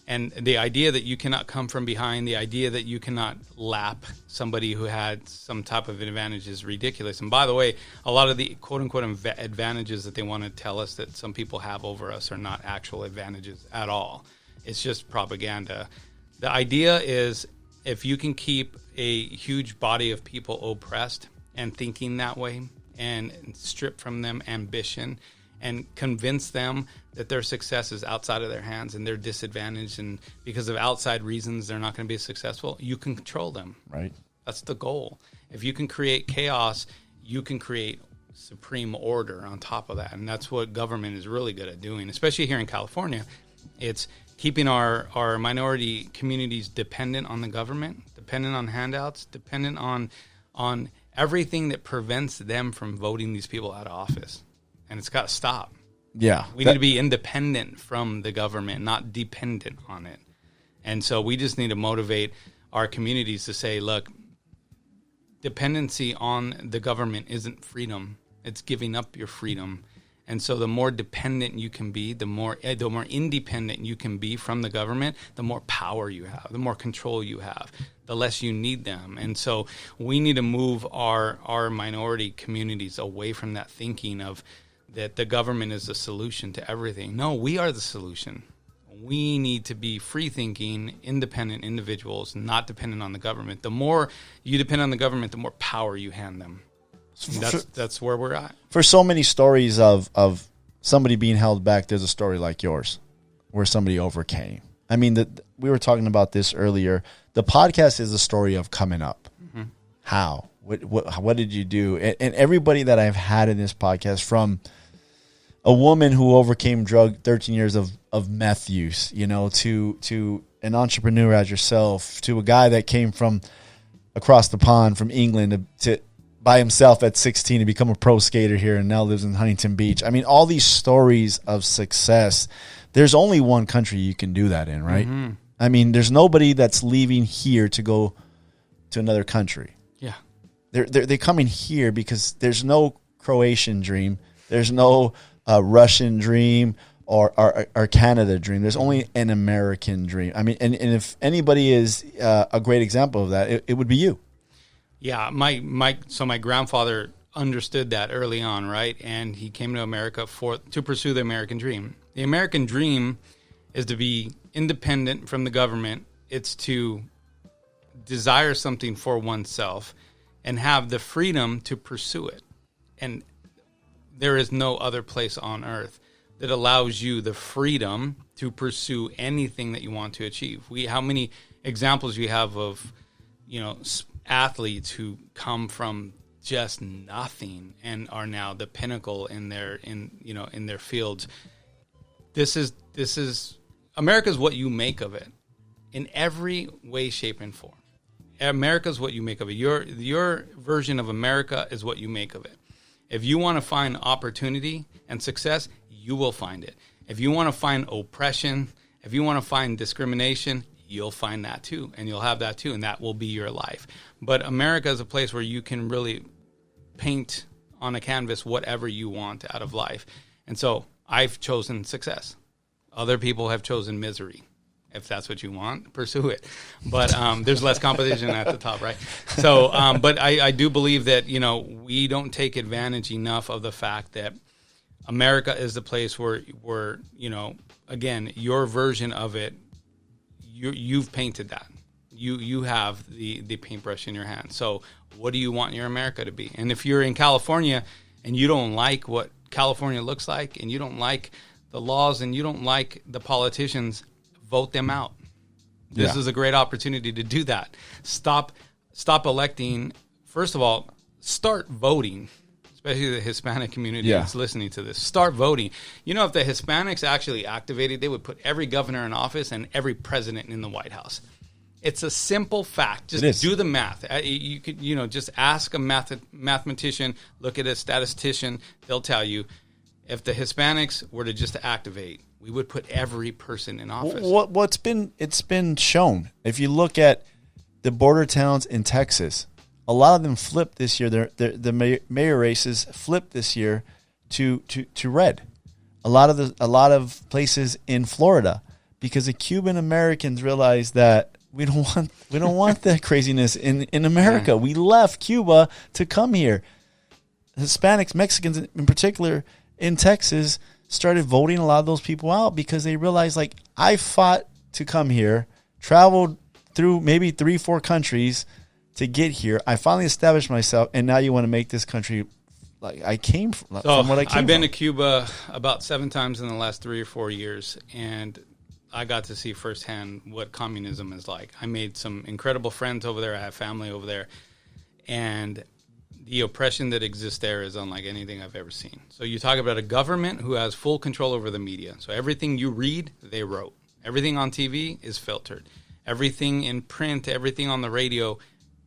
C: And the idea that you cannot come from behind, the idea that you cannot lap somebody who had some type of advantage is ridiculous. And by the way, a lot of the quote-unquote advantages that they want to tell us that some people have over us are not actual advantages at all. It's just propaganda. The idea is if you can keep a huge body of people oppressed and thinking that way and strip from them ambition and convince them that their success is outside of their hands and they're disadvantaged, and because of outside reasons they're not going to be successful, you can control them.
B: Right.
C: That's the goal. If you can create chaos, you can create supreme order on top of that. And that's what government is really good at doing, especially here in California. It's keeping our minority communities dependent on the government, dependent on handouts, dependent on everything that prevents them from voting these people out of office. And it's got to stop.
B: Yeah.
C: We need to be independent from the government, not dependent on it. And so we just need to motivate our communities to say, look, dependency on the government isn't freedom. It's giving up your freedom. And so the more dependent you can be, the more independent you can be from the government, the more power you have, the more control you have, the less you need them. And so we need to move our minority communities away from that thinking of that the government is the solution to everything. No, we are the solution. We need to be free-thinking, independent individuals, not dependent on the government. The more you depend on the government, the more power you hand them. That's where we're at.
B: For so many stories of somebody being held back, there's a story like yours where somebody overcame. I mean, we were talking about this earlier. The podcast is a story of coming up. Mm-hmm. How? What did you do? And everybody that I've had in this podcast, from a woman who overcame 13 years of meth use, to an entrepreneur as yourself, to a guy that came from across the pond from England to by himself at 16 to become a pro skater here and now lives in Huntington Beach. I mean, all these stories of success. There's only one country you can do that in, right? Mm-hmm. I mean, there's nobody that's leaving here to go to another country.
C: Yeah.
B: They're coming here because there's no Croatian dream. There's no Russian dream or Canada dream. There's only an American dream. I mean, and if anybody is a great example of that, it would be you.
C: Yeah, so my grandfather understood that early on, right? And he came to America to pursue the American dream. The American dream is to be independent from the government. It's to desire something for oneself and have the freedom to pursue it. And there is no other place on earth that allows you the freedom to pursue anything that you want to achieve. How many examples we have of, athletes who come from just nothing and are now the pinnacle in their fields. This is America's what you make of it in every way, shape, and form. America's what you make of it. Your version of America is what you make of it. If you want to find opportunity and success, you will find it. If you want to find oppression, if you want to find discrimination, you'll find that too, and you'll have that too, and that will be your life. But America is a place where you can really paint on a canvas whatever you want out of life. And so I've chosen success. Other people have chosen misery. If that's what you want, pursue it. But there's less competition at the top, right? So, but I do believe that, we don't take advantage enough of the fact that America is the place where again, your version of it, you've painted that. You have the paintbrush in your hand. So what do you want your America to be? And if you're in California and you don't like what California looks like, and you don't like the laws, and you don't like the politicians, vote them out. This is a great opportunity to do that. Stop electing. First of all, start voting, especially the Hispanic community that's listening to this. Start voting. If the Hispanics actually activated, they would put every governor in office and every president in the White House. It's a simple fact. Just do the math. You could, just ask a mathematician, look at a statistician. They'll tell you if the Hispanics were to just activate, we would put every person in office.
B: It's been shown. If you look at the border towns in Texas, a lot of them flipped this year. The mayor races flipped this year to red. A lot of places in Florida, because the Cuban Americans realized that we don't want that craziness in America. Yeah. We left Cuba to come here. Hispanics, Mexicans in particular in Texas started voting a lot of those people out because they realized, like, I fought to come here, traveled through maybe 3-4 countries to get here. I finally established myself, and now you want to make this country like I came from. From what I came
C: I've been
B: from.
C: to Cuba about 7 times in the last 3 or 4 years, and I got to see firsthand what communism is like. I made some incredible friends over there. I have family over there, and the oppression that exists there is unlike anything I've ever seen. So you talk about a government who has full control over the media. So everything you read, they wrote. Everything on TV is filtered. Everything in print, everything on the radio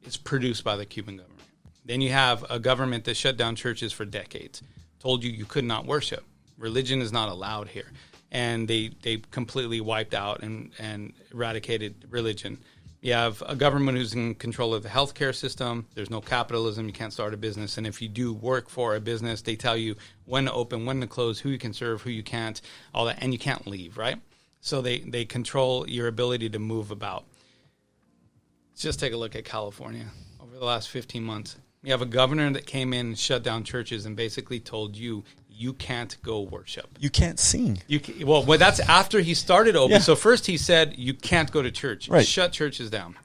C: is produced by the Cuban government. Then you have a government that shut down churches for decades, told you could not worship. Religion is not allowed here. And they completely wiped out and eradicated religion. You have a government who's in control of the healthcare system. There's no capitalism. You can't start a business. And if you do work for a business, they tell you when to open, when to close, who you can serve, who you can't, all that. And you can't leave, right? So they control your ability to move about. Just take a look at California over the last 15 months. You have a governor that came in and shut down churches and basically told you can't go worship.
B: You can't sing.
C: Well, that's after he started open.
B: Yeah.
C: So first he said you can't go to church.
B: Right.
C: Shut churches down.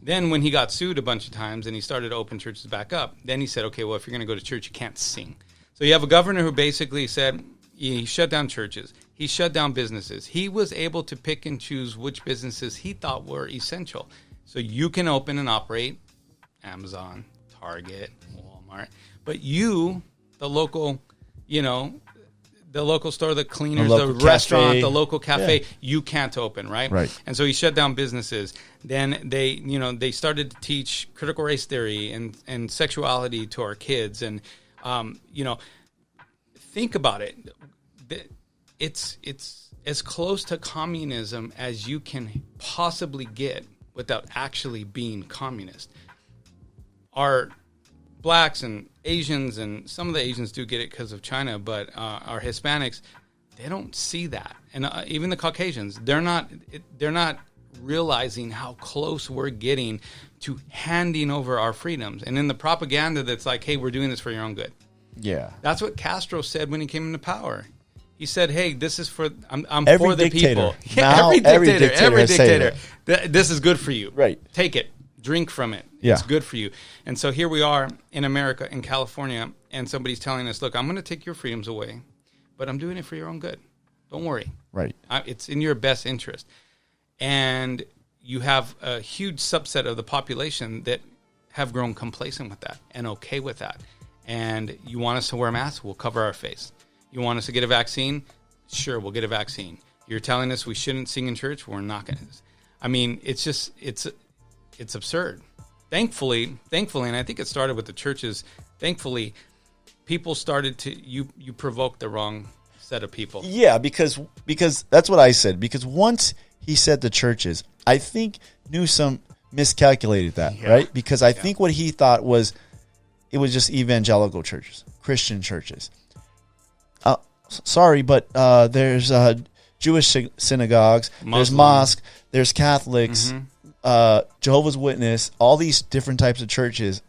C: Then when he got sued a bunch of times and he started to open churches back up, then he said, okay, well, if you're going to go to church, you can't sing. So you have a governor who basically said he shut down churches. He shut down businesses. He was able to pick and choose which businesses he thought were essential. So you can open and operate Amazon, Target, Walmart, but you, the local, the local store, the cleaners, the restaurant, cafe. The local cafe, you can't open, right?
B: Right.
C: And so he shut down businesses. Then they started to teach critical race theory and sexuality to our kids. And, think about it. It's as close to communism as you can possibly get without actually being communist. Our blacks and Asians, and some of the Asians do get it because of China, but our Hispanics, they don't see that. And even the Caucasians, they're not realizing how close we're getting to handing over our freedoms. And in the propaganda that's like, hey, we're doing this for your own good.
B: Yeah.
C: That's what Castro said when he came into power. He said, hey, this is for, I'm
B: Every
C: for the
B: dictator.
C: people. Yeah,
B: Now,
C: every dictator.
B: That.
C: This is good for you.
B: Right.
C: Take it. Drink from it.
B: Yeah.
C: It's good for you. And so here we are in America, in California, and somebody's telling us, look, I'm going to take your freedoms away, but I'm doing it for your own good. Don't worry.
B: Right.
C: It's in your best interest. And you have a huge subset of the population that have grown complacent with that and okay with that. And you want us to wear masks? We'll cover our face. You want us to get a vaccine? Sure, we'll get a vaccine. You're telling us we shouldn't sing in church? We're not going to. I mean, it's absurd. Thankfully, and I think it started with the churches. Thankfully, people started to you provoked the wrong set of people.
B: Yeah, because that's what I said. Because once he said the churches, I think Newsom miscalculated that, right? Because I think what he thought was it was just evangelical churches, Christian churches. Sorry, but there's Jewish synagogues, Muslim. There's mosques, there's Catholics, Jehovah's Witness, all these different types of churches.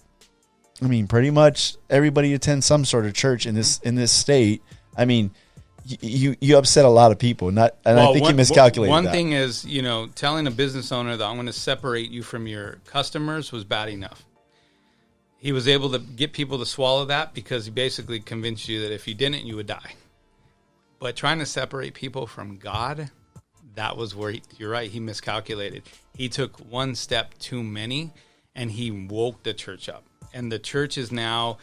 B: I mean, pretty much everybody attends some sort of church in this state. I mean, you upset a lot of people, I think you miscalculated
C: One
B: that.
C: thing is, telling a business owner that I'm going to separate you from your customers was bad enough. He was able to get people to swallow that because he basically convinced you that if you didn't, you would die. But trying to separate people from God, that was where you're right, he miscalculated. He took one step too many, and he woke the church up. And the church is now,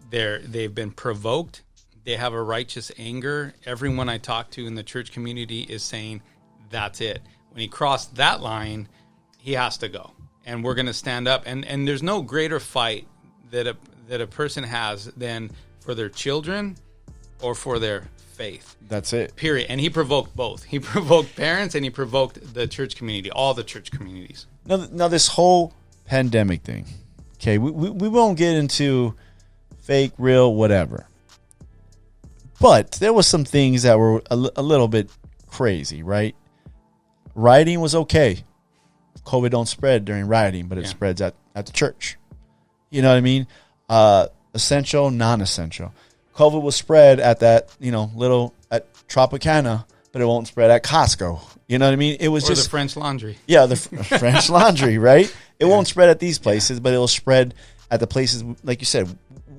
C: they've been provoked. They have a righteous anger. Everyone I talk to in the church community is saying, that's it. When he crossed that line, he has to go. And we're going to stand up. And there's no greater fight that a person has than for their children or for their faith.
B: That's it.
C: Period. And he provoked both. He provoked parents and he provoked the church community, all the church communities.
B: Now this whole pandemic thing, okay, we won't get into fake, real, whatever. But there was some things that were a little bit crazy, right? Rioting was okay. COVID don't spread during rioting, but it spreads at the church. You know what I mean? Essential, non-essential. COVID will spread at that, little at Tropicana, but it won't spread at Costco. You know what I mean? It was just
C: the French Laundry.
B: Yeah, the French Laundry, right? It won't spread at these places, but it will spread at the places, like you said,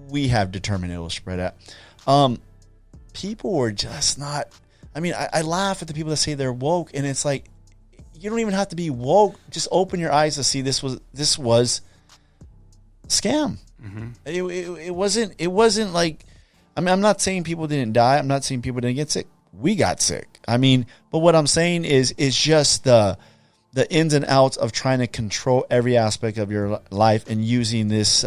B: we have determined it will spread at. People were just not. I mean, I laugh at the people that say they're woke, and it's like, you don't even have to be woke. Just open your eyes to see this was scam. Mm-hmm. It wasn't like. I mean, I'm not saying people didn't die. I'm not saying people didn't get sick. We got sick. I mean, but what I'm saying is just the ins and outs of trying to control every aspect of your life and using this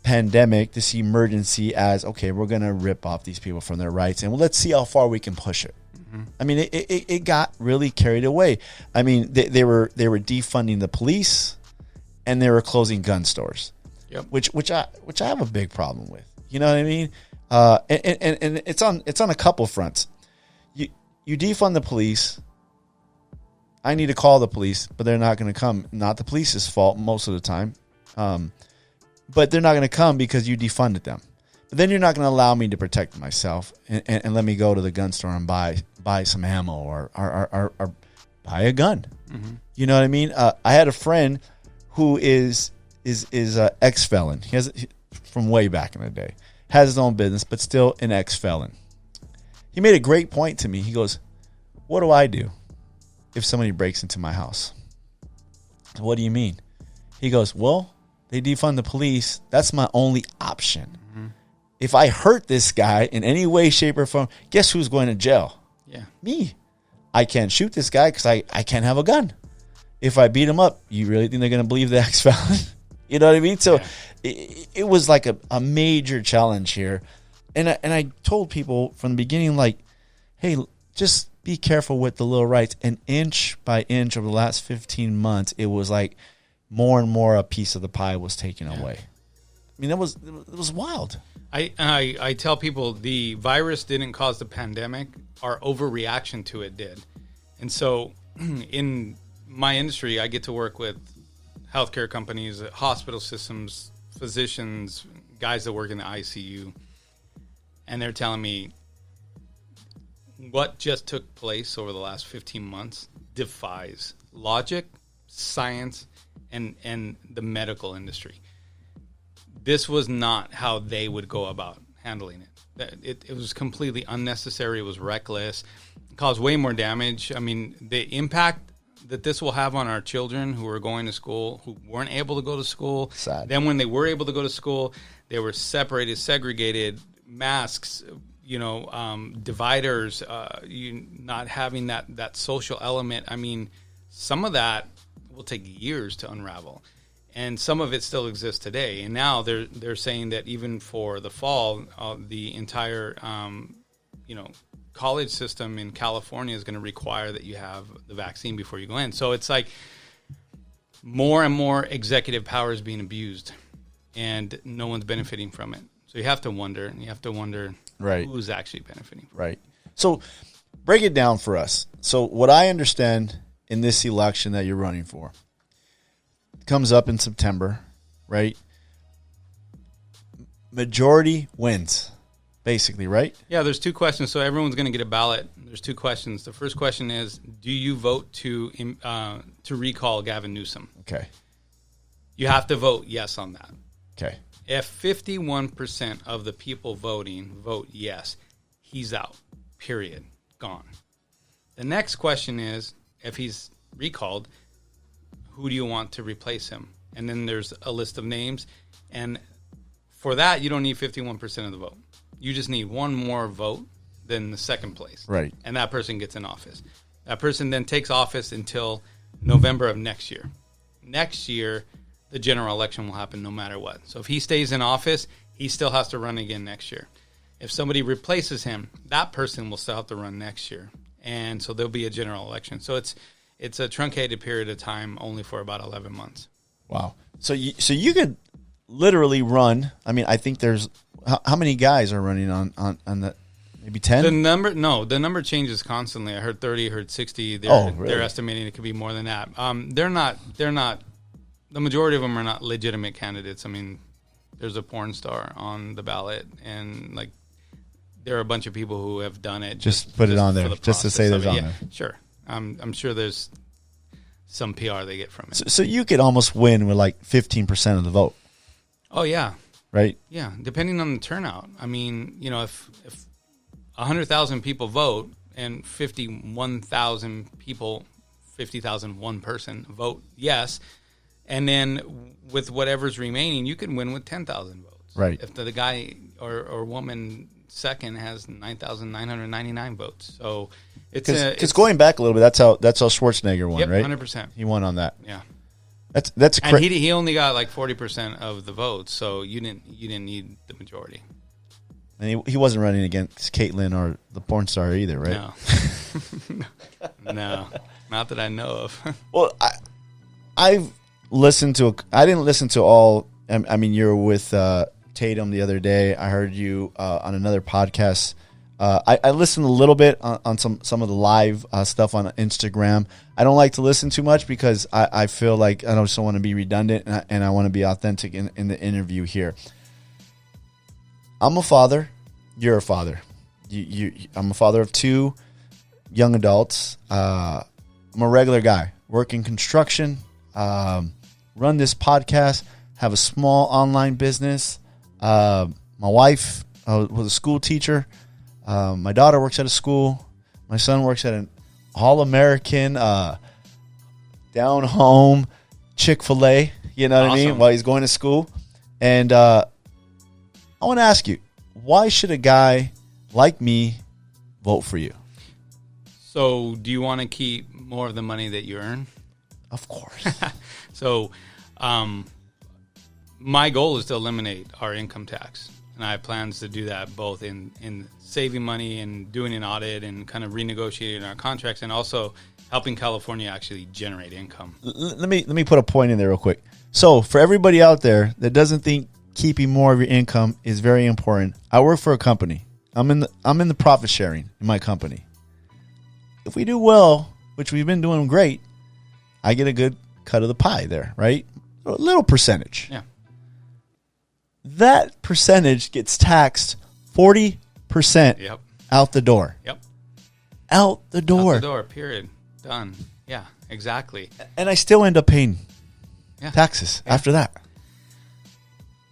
B: pandemic, this emergency as, okay, we're going to rip off these people from their rights, and let's see how far we can push it. I mean, it got really carried away. I mean, they were defunding the police, and they were closing gun stores.
C: Yep.
B: Which I have a big problem with. You know what I mean? And it's on a couple fronts. You defund the police. I need to call the police, but they're not going to come. Not the police's fault most of the time, but they're not going to come because you defunded them. But then you're not going to allow me to protect myself and let me go to the gun store and buy some ammo or buy a gun. Mm-hmm. You know what I mean? I had a friend who is a ex-felon. He has from way back in the day. Has his own business, but still an ex-felon. He made a great point to me. He goes, "What do I do if somebody breaks into my house?" What do you mean? He goes, "Well, they defund the police. That's my only option. Mm-hmm. If I hurt this guy in any way, shape, or form, guess who's going to jail?
C: Yeah,
B: me. I can't shoot this guy because I can't have a gun. If I beat him up, you really think they're going to believe the ex-felon?" You know what I mean? So it was like a major challenge here. And I told people from the beginning, like, hey, just be careful with the little rights. And inch by inch over the last 15 months, it was like more and more a piece of the pie was taken away. I mean, it was wild.
C: I tell people the virus didn't cause the pandemic. Our overreaction to it did. And so in my industry, I get to work with healthcare companies, hospital systems, physicians, guys that work in the ICU. And they're telling me what just took place over the last 15 months defies logic, science, and the medical industry. This was not how they would go about handling it. It was completely unnecessary. It was reckless. It caused way more damage. I mean, the impact that this will have on our children who are going to school, who weren't able to go to school.
B: Sad.
C: Then when they were able to go to school, they were separated, segregated, masks, dividers, not having that social element. I mean, some of that will take years to unravel. And some of it still exists today. And now they're saying that even for the fall, the entire college system in California is going to require that you have the vaccine before you go in. So it's like more and more executive power is being abused, and no one's benefiting from it. So you have to wonder,
B: right,
C: who's actually benefiting from it.
B: Right. So break it down for us. So what I understand in this election that you're running for comes up in September, right? Majority wins, basically, right?
C: Yeah, there's two questions. So everyone's going to get a ballot. There's two questions. The first question is, do you vote to recall Gavin Newsom?
B: Okay.
C: You have to vote yes on that.
B: Okay.
C: If 51% of the people voting vote yes, he's out, period, gone. The next question is, if he's recalled, who do you want to replace him? And then there's a list of names. And for that, you don't need 51% of the vote. You just need one more vote than the second place.
B: Right.
C: And that person gets in office. That person then takes office until November of next year. Next year, the general election will happen no matter what. So if he stays in office, he still has to run again next year. If somebody replaces him, that person will still have to run next year. And so there'll be a general election. So it's a truncated period of time, only for about 11 months.
B: Wow. So you could literally run. I mean, I think there's how many guys are running on the maybe 10?
C: The number changes constantly. I heard 30, heard 60. They're estimating it could be more than that. They're not. The majority of them are not legitimate candidates. I mean, there's a porn star on the ballot, and like there are a bunch of people who have done it.
B: Just put it on there, just to say there's on there.
C: Sure. I'm sure there's some PR they get from it.
B: So you could almost win with like 15% of the vote.
C: Oh, yeah.
B: Right?
C: Yeah, depending on the turnout. I mean, if 100,000 people vote and 51,000 people, 50,000 one person vote yes, and then with whatever's remaining, you can win with 10,000 votes.
B: Right.
C: If the guy or woman second has 9,999 votes. So it's
B: going back a little bit. That's how Schwarzenegger won,
C: yep,
B: right?
C: 100%.
B: He won on that.
C: Yeah.
B: That's
C: And he only got like 40% of the votes, so you didn't need the majority.
B: And he wasn't running against Caitlyn or the porn star either, right?
C: No. No, not that I know of.
B: Well, I've listened to. I didn't listen to all. I mean, you were with Tatum the other day. I heard you on another podcast. I listened a little bit on some of the live stuff on Instagram. I don't like to listen too much because I feel like I just don't want to be redundant, and I want to be authentic in the interview here. I'm a father. You're a father. I'm a father of 2 young adults. I'm a regular guy. Work in construction. Run this podcast. Have a small online business. My wife was a school teacher. My daughter works at a school. My son works at an all-American down-home Chick-fil-A. You know what I mean? While he's going to school. And I want to ask you, why should a guy like me vote for you?
C: So do you want to keep more of the money that you earn?
B: Of course.
C: So my goal is to eliminate our income tax. And I have plans to do that both in saving money and doing an audit and kind of renegotiating our contracts and also helping California actually generate income.
B: Let me put a point in there real quick. So for everybody out there that doesn't think keeping more of your income is very important, I work for a company. I'm in the profit sharing in my company. If we do well, which we've been doing great, I get a good cut of the pie there, right? A little percentage.
C: Yeah.
B: That percentage gets taxed 40% out the door.
C: Yep.
B: Out the door.
C: Out the door, period. Done. Yeah, exactly.
B: And I still end up paying taxes after that.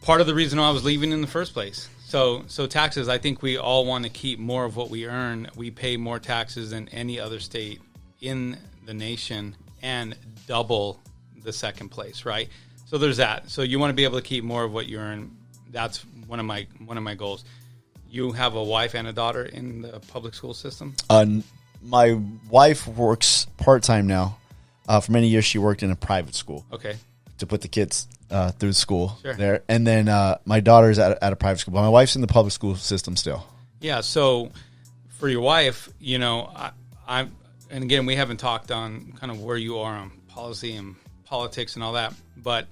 C: Part of the reason I was leaving in the first place. So taxes, I think we all want to keep more of what we earn. We pay more taxes than any other state in the nation and double the second place, right? So there's that. So you want to be able to keep more of what you earn. That's one of my goals. You have a wife and a daughter in the public school system?
B: My wife works part-time now. For many years, she worked in a private school.
C: Okay.
B: To put the kids through school
C: Sure.
B: there. And then my daughter's at a private school. But my wife's in the public school system still.
C: Yeah, so for your wife, you know, and again, we haven't talked on kind of where you are on policy and politics and all that, but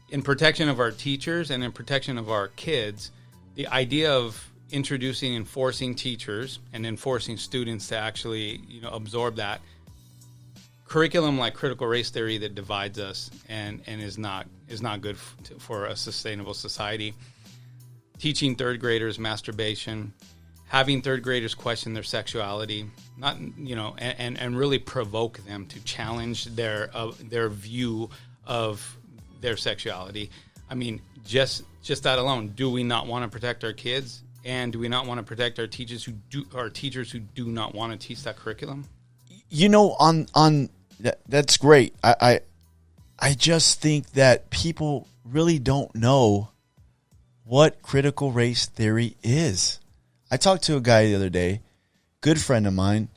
C: in protection of our teachers and in protection of our kids, the idea of introducing and forcing teachers and enforcing students to actually, you know, absorb that curriculum like critical race theory that divides us and is not good for a sustainable society. Teaching third graders masturbation, having third graders question their sexuality, not, you know, and really provoke them to challenge their view of their sexuality. I mean, just that alone. Do we not want to protect our kids, and do we not want to protect our teachers who do not want to teach that curriculum?
B: You know, on that's great. I just think that people really don't know what critical race theory is. I talked to a guy the other day, good friend of mine,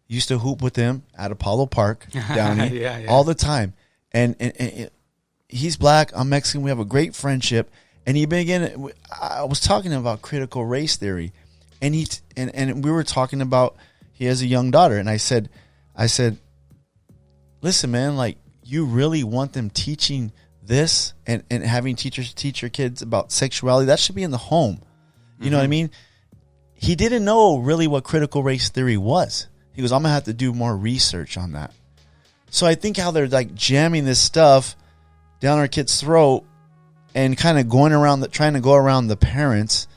B: used to hoop with him at Apollo Park down here all the time. And he's black, I'm Mexican, we have a great friendship. And I was talking about critical race theory. And we were talking about, he has a young daughter. And I said, listen, man, like, you really want them teaching this and having teachers teach your kids about sexuality? That should be in the home. You know what I mean? He didn't know really what critical race theory was. He goes, I'm going to have to do more research on that. So I think how they're like jamming this stuff down our kid's throat and kind of trying to go around the parents.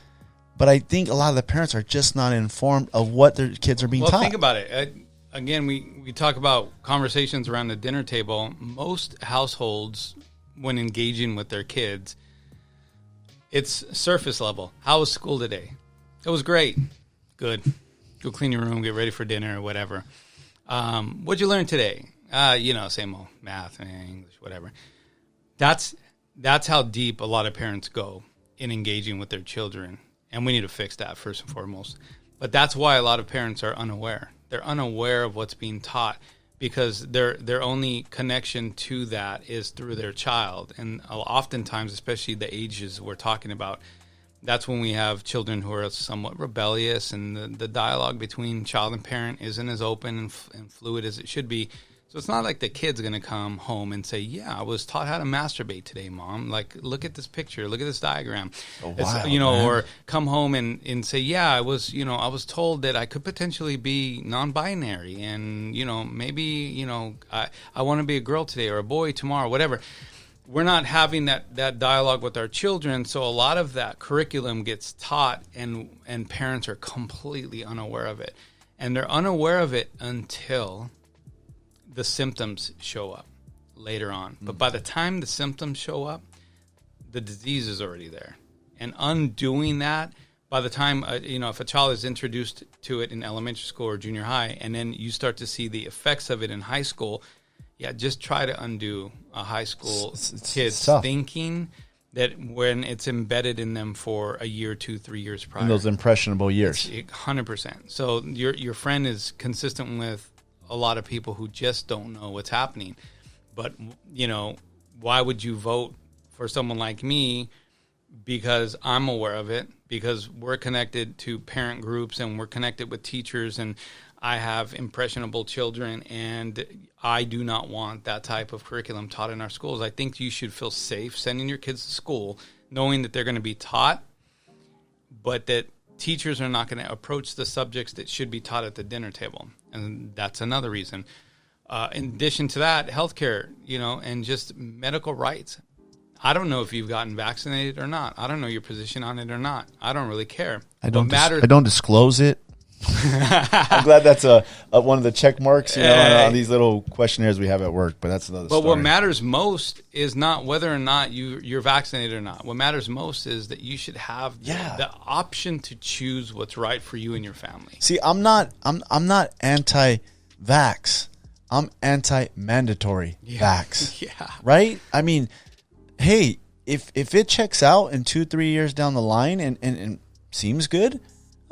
B: But I think a lot of the parents are just not informed of what their kids are being taught.
C: Well, think about it. Again, we talk about conversations around the dinner table. Most households, when engaging with their kids, it's surface level. How was school today? It was great. Good. Go clean your room, get ready for dinner or whatever. What'd you learn today? Same old math and English, whatever. That's how deep a lot of parents go in engaging with their children. And we need to fix that first and foremost. But that's why a lot of parents are unaware. They're unaware of what's being taught because their only connection to that is through their child. And oftentimes, especially the ages we're talking about, that's when we have children who are somewhat rebellious, and the dialogue between child and parent isn't as open and fluid as it should be. So it's not like the kid's going to come home and say, yeah, I was taught how to masturbate today, Mom. Like, look at this picture. Look at this diagram.
B: Oh, wow, man.
C: Or come home and say, yeah, I was told that I could potentially be non-binary, and, maybe, I want to be a girl today or a boy tomorrow, whatever. We're not having that dialogue with our children, so a lot of that curriculum gets taught, and parents are completely unaware of it. And they're unaware of it until the symptoms show up later on. But by the time the symptoms show up, the disease is already there. And undoing that, by the time, if a child is introduced to it in elementary school or junior high, and then you start to see the effects of it in high school, just try to undo a high school kid's thinking that when it's embedded in them for a year, 2, 3 years prior.
B: In those impressionable years.
C: 100%. So your friend is consistent with a lot of people who just don't know what's happening. But, why would you vote for someone like me? Because I'm aware of it, because we're connected to parent groups and we're connected with teachers, and I have impressionable children, and I do not want that type of curriculum taught in our schools. I think you should feel safe sending your kids to school knowing that they're going to be taught, but that teachers are not going to approach the subjects that should be taught at the dinner table. And that's another reason. In addition to that, healthcare, and just medical rights. I don't know if you've gotten vaccinated or not. I don't know your position on it or not. I don't really care.
B: I don't disclose it. I'm glad that's one of the check marks, on these little questionnaires we have at work. But that's another story.
C: But what matters most is not whether or not you're vaccinated or not. What matters most is that you should have the option to choose what's right for you and your family.
B: See, I'm not anti-vax. I'm anti-mandatory vax.
C: Yeah.
B: Right? I mean, hey, if it checks out in 2-3 years down the line and seems good,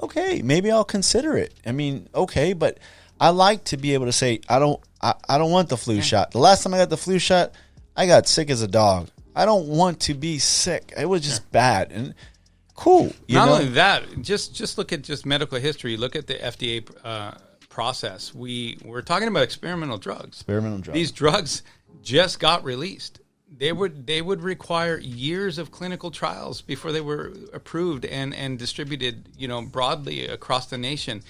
B: okay, maybe I'll consider it. I mean, okay, but I like to be able to say I don't want the flu shot. The last time I got the flu shot, I got sick as a dog. I don't want to be sick. It was just bad and cool.
C: Not only that, just look at just medical history. Look at the FDA process. We're talking about experimental drugs. These drugs just got released. They would require years of clinical trials before they were approved and distributed, broadly across the nation.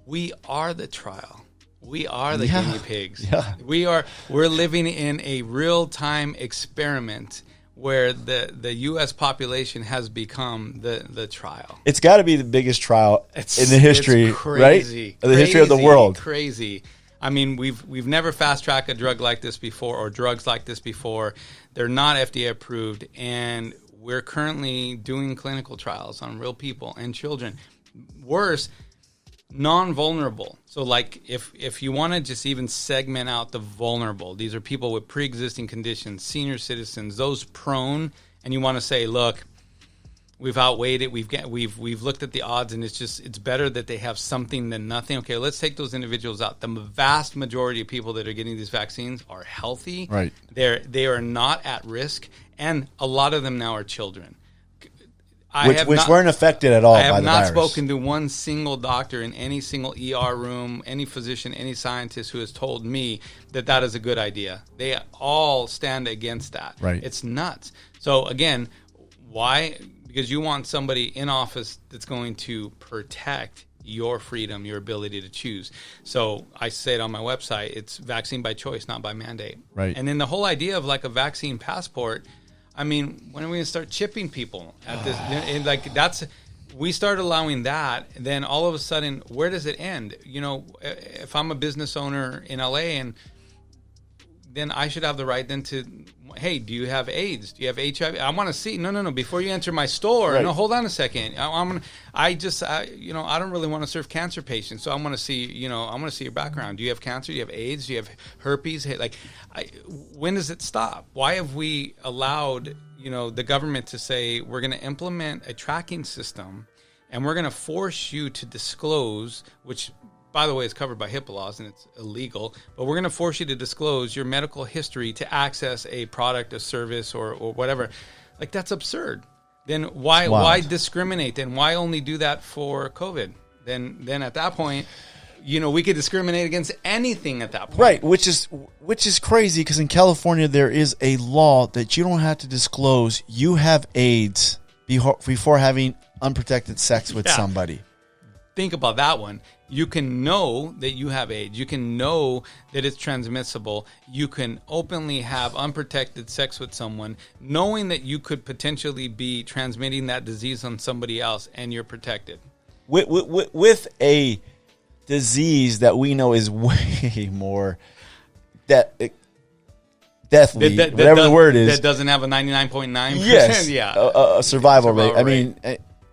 C: We are the trial. We are the guinea pigs. Yeah. We're living in a real-time experiment where the U.S. population has become the trial.
B: It's got to be the biggest trial in the history, right? The history of the world.
C: Crazy. I mean, we've never fast-tracked a drug like this before or drugs like this before. They're not FDA approved, and we're currently doing clinical trials on real people and children. Worse, non-vulnerable. So, like, if you want to just even segment out the vulnerable, these are people with pre-existing conditions, senior citizens, those prone, and you want to say, look, we've outweighed it. We've looked at the odds, and it's better that they have something than nothing. Okay, let's take those individuals out. The vast majority of people that are getting these vaccines are healthy.
B: Right.
C: They are not at risk, and a lot of them now are children.
B: Which weren't affected at all by the virus.
C: I have not spoken to one single doctor in any single ER room, any physician, any scientist who has told me that is a good idea. They all stand against that.
B: Right.
C: It's nuts. So again, why? Because you want somebody in office that's going to protect your freedom, your ability to choose. So I say it on my website, it's vaccine by choice, not by mandate.
B: Right.
C: And then the whole idea of like a vaccine passport, I mean, when are we going to start chipping people at this? And like we start allowing that, then all of a sudden, where does it end? If I'm a business owner in LA, and then I should have the right then to, hey, do you have AIDS? Do you have HIV? I want to see. No. Before you enter my store,
B: right.
C: No, hold on a second. I don't really want to serve cancer patients, so I want to see. I want to see your background. Do you have cancer? Do you have AIDS? Do you have herpes? Hey, when does it stop? Why have we allowed the government to say we're going to implement a tracking system, and we're going to force you to disclose, which by the way, it's covered by HIPAA laws and it's illegal, but we're going to force you to disclose your medical history to access a product, a service, or whatever. Like, that's absurd. Then why discriminate? Then why only do that for COVID? Then at that point, we could discriminate against anything at that point.
B: Right, which is crazy, because in California there is a law that you don't have to disclose you have AIDS before having unprotected sex with somebody.
C: Think about that one. You can know that you have AIDS. You can know that it's transmissible. You can openly have unprotected sex with someone, knowing that you could potentially be transmitting that disease on somebody else, and you're protected.
B: With a disease that we know is way more deathly, whatever the word is.
C: That doesn't have a 99.9%.
B: Yes,
C: yeah.
B: A survival rate.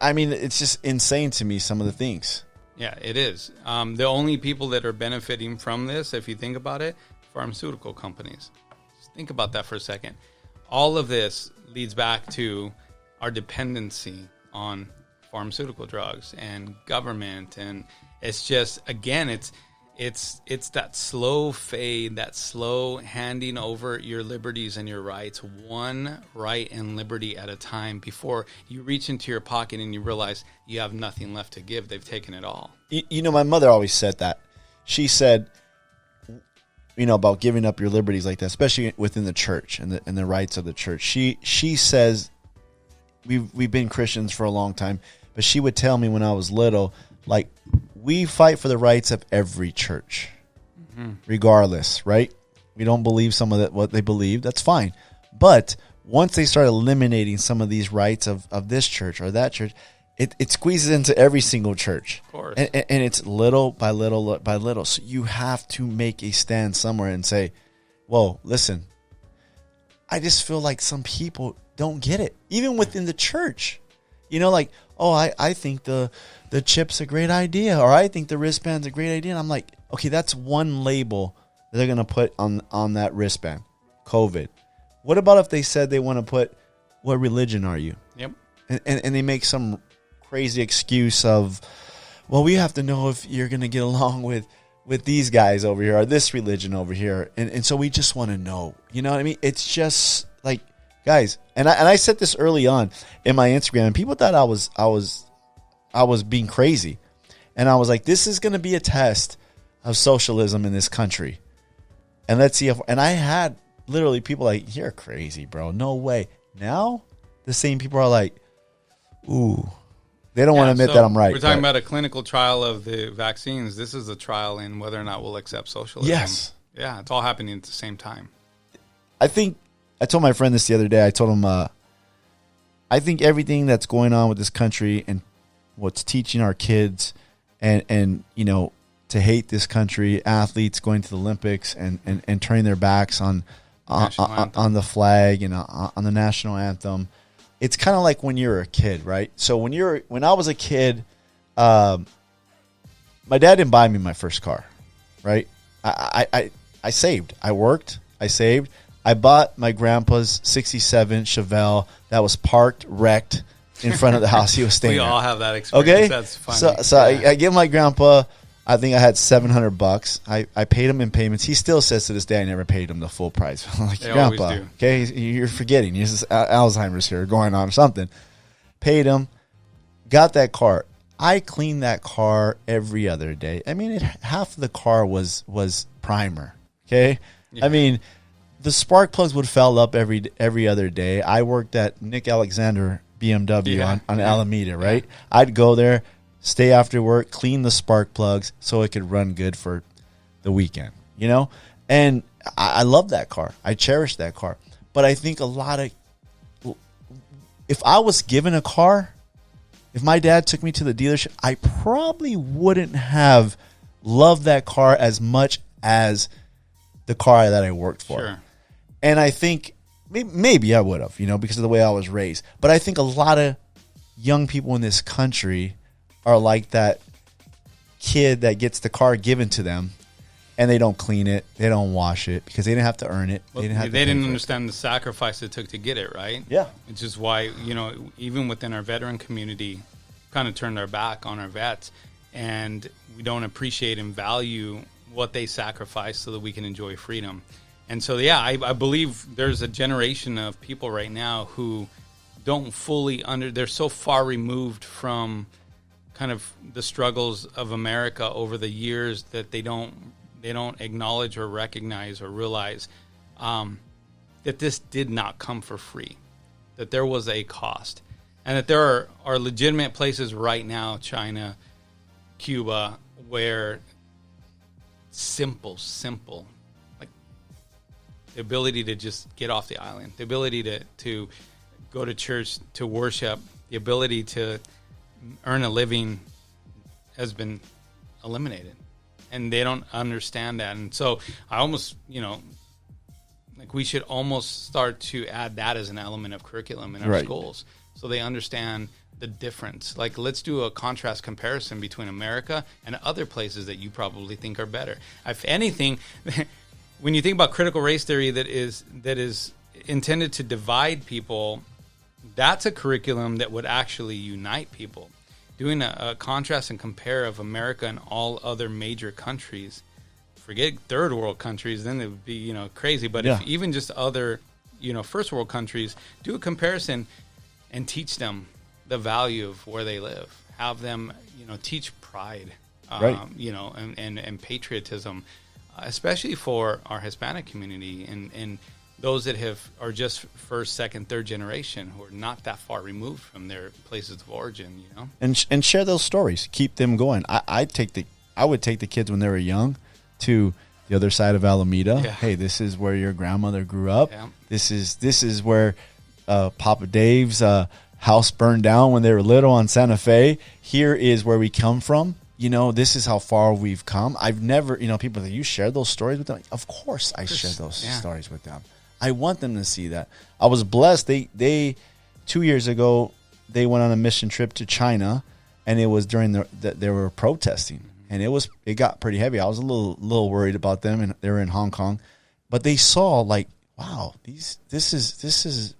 B: I mean, it's just insane to me, some of the things.
C: Yeah, it is. The only people that are benefiting from this, if you think about it, pharmaceutical companies. Just think about that for a second. All of this leads back to our dependency on pharmaceutical drugs and government, and it's just, again, it's that slow fade, that slow handing over your liberties and your rights, one right and liberty at a time, before you reach into your pocket and you realize you have nothing left to give. They've taken it all.
B: My mother always said that. She said, about giving up your liberties like that, especially within the church and the rights of the church. She says, we've been Christians for a long time, but she would tell me when I was little, like, we fight for the rights of every church, regardless, right? We don't believe some of what they believe. That's fine. But once they start eliminating some of these rights of this church or that church, it squeezes into every single church.
C: Of course.
B: And it's little by little by little. So you have to make a stand somewhere and say, whoa, listen, I just feel like some people don't get it, even within the church. I think the chip's a great idea, or I think the wristband's a great idea. And I'm like, okay, that's one label that they're going to put on that wristband, COVID. What about if they said they want to put, what religion are you?
C: Yep.
B: And they make some crazy excuse of, well, we have to know if you're going to get along with these guys over here or this religion over here. And so we just want to know, you know what I mean? It's just like, guys, and I said this early on in my Instagram, and people thought I was being crazy. And I was like, this is going to be a test of socialism in this country. And let's see and I had literally people like, you're crazy, bro. No way. Now, the same people are like, ooh, they don't want to admit that I'm right.
C: We're talking about a clinical trial of the vaccines. This is a trial in whether or not we'll accept socialism.
B: Yes.
C: Yeah, it's all happening at the same time.
B: I told my friend this the other day. I told him, I think everything that's going on with this country and what's teaching our kids and to hate this country, athletes going to the Olympics and turning their backs on the flag and on the national anthem. It's kind of like when you're a kid, right? So when I was a kid, my dad didn't buy me my first car, right? I saved. I worked. I saved. I bought my grandpa's 67 Chevelle that was parked, wrecked in front of the house he was staying at.
C: We all have that experience.
B: Okay?
C: That's funny.
B: So I give my grandpa, I think I had $700. I paid him in payments. He still says to this day I never paid him the full price. I'm like,
C: They
B: Grandpa,
C: always do.
B: okay, you're forgetting. This is Alzheimer's here going on or something. Paid him, got that car. I cleaned that car every other day. I mean, half of the car was primer, okay? Yeah. I mean, the spark plugs would foul up every other day. I worked at Nick Alexander BMW on Alameda, right? Yeah. I'd go there, stay after work, clean the spark plugs so it could run good for the weekend, And I love that car. I cherish that car. But I think if I was given a car, if my dad took me to the dealership, I probably wouldn't have loved that car as much as the car that I worked for.
C: Sure.
B: And I think maybe I would have, because of the way I was raised. But I think a lot of young people in this country are like that kid that gets the car given to them and they don't clean it, they don't wash it because they didn't have to earn it.
C: Well, they didn't understand the sacrifice it took to get it, right?
B: Yeah.
C: Which is why, even within our veteran community, kind of turned our back on our vets. and we don't appreciate and value what they sacrifice so that we can enjoy freedom. And so, yeah, I believe there's a generation of people right now who don't fully they're so far removed from kind of the struggles of America over the years that they don't acknowledge or recognize or realize that this did not come for free, that there was a cost, and that there are legitimate places right now, China, Cuba, where simple, like the ability to just get off the island, the ability to go to church, to worship, the ability to earn a living has been eliminated. And they don't understand that. And so I almost, like we should almost start to add that as an element of curriculum in our schools so they understand the difference. Like, let's do a contrast comparison between America and other places that you probably think are better. If anything, when you think about critical race theory that is intended to divide people, that's a curriculum that would actually unite people. Doing a contrast and compare of America and all other major countries, forget third world countries, then it would be, crazy. But if even just other, first world countries, do a comparison and teach them the value of where they live. Have them, teach pride, and patriotism, especially for our Hispanic community and those that are just first, second, third generation who are not that far removed from their places of origin,
B: and share those stories, keep them going. I would take the kids when they were young to the other side of Alameda. Yeah. Hey, this is where your grandmother grew up. Yeah. This is where Papa Dave's house burned down when they were little on Santa Fe. Here is where we come from. This is how far we've come. I've never, people that you share those stories with them. Of course, I share those stories with them. I want them to see that. I was blessed. They 2 years ago, they went on a mission trip to China, and it was during they were protesting, and it got pretty heavy. I was a little worried about them, and they were in Hong Kong, but they saw like, wow, this is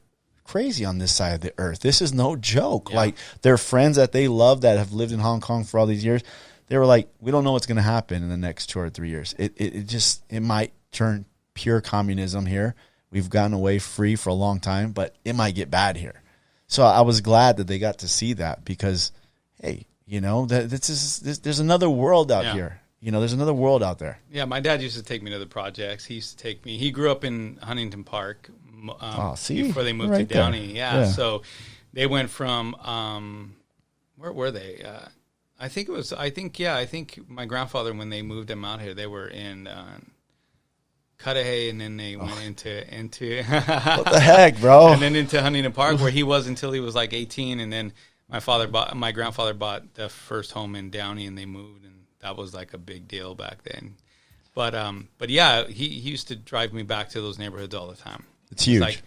B: crazy on this side of the earth. This is no joke. Yeah. Like their friends that they love that have lived in Hong Kong for all these years, they were like, we don't know what's going to happen in the next 2 or 3 years. It might turn pure communism here. We've gotten away free for a long time, but it might get bad here. So I was glad that they got to see that because, hey, there's another world out here. There's another world out there.
C: Yeah, my dad used to take me to the projecks. He used to take me. He grew up in Huntington Park before they moved to Downey. Yeah, so they went from where were they? I think my grandfather, when they moved him out here, they were in Cudahy, and then they went into
B: what the heck, bro?
C: And then into Huntington Park, where he was until he was like 18, and then my grandfather bought the first home in Downey, and they moved, and that was like a big deal back then. But yeah, he used to drive me back to those neighborhoods all the time.
B: It's huge.
C: Like,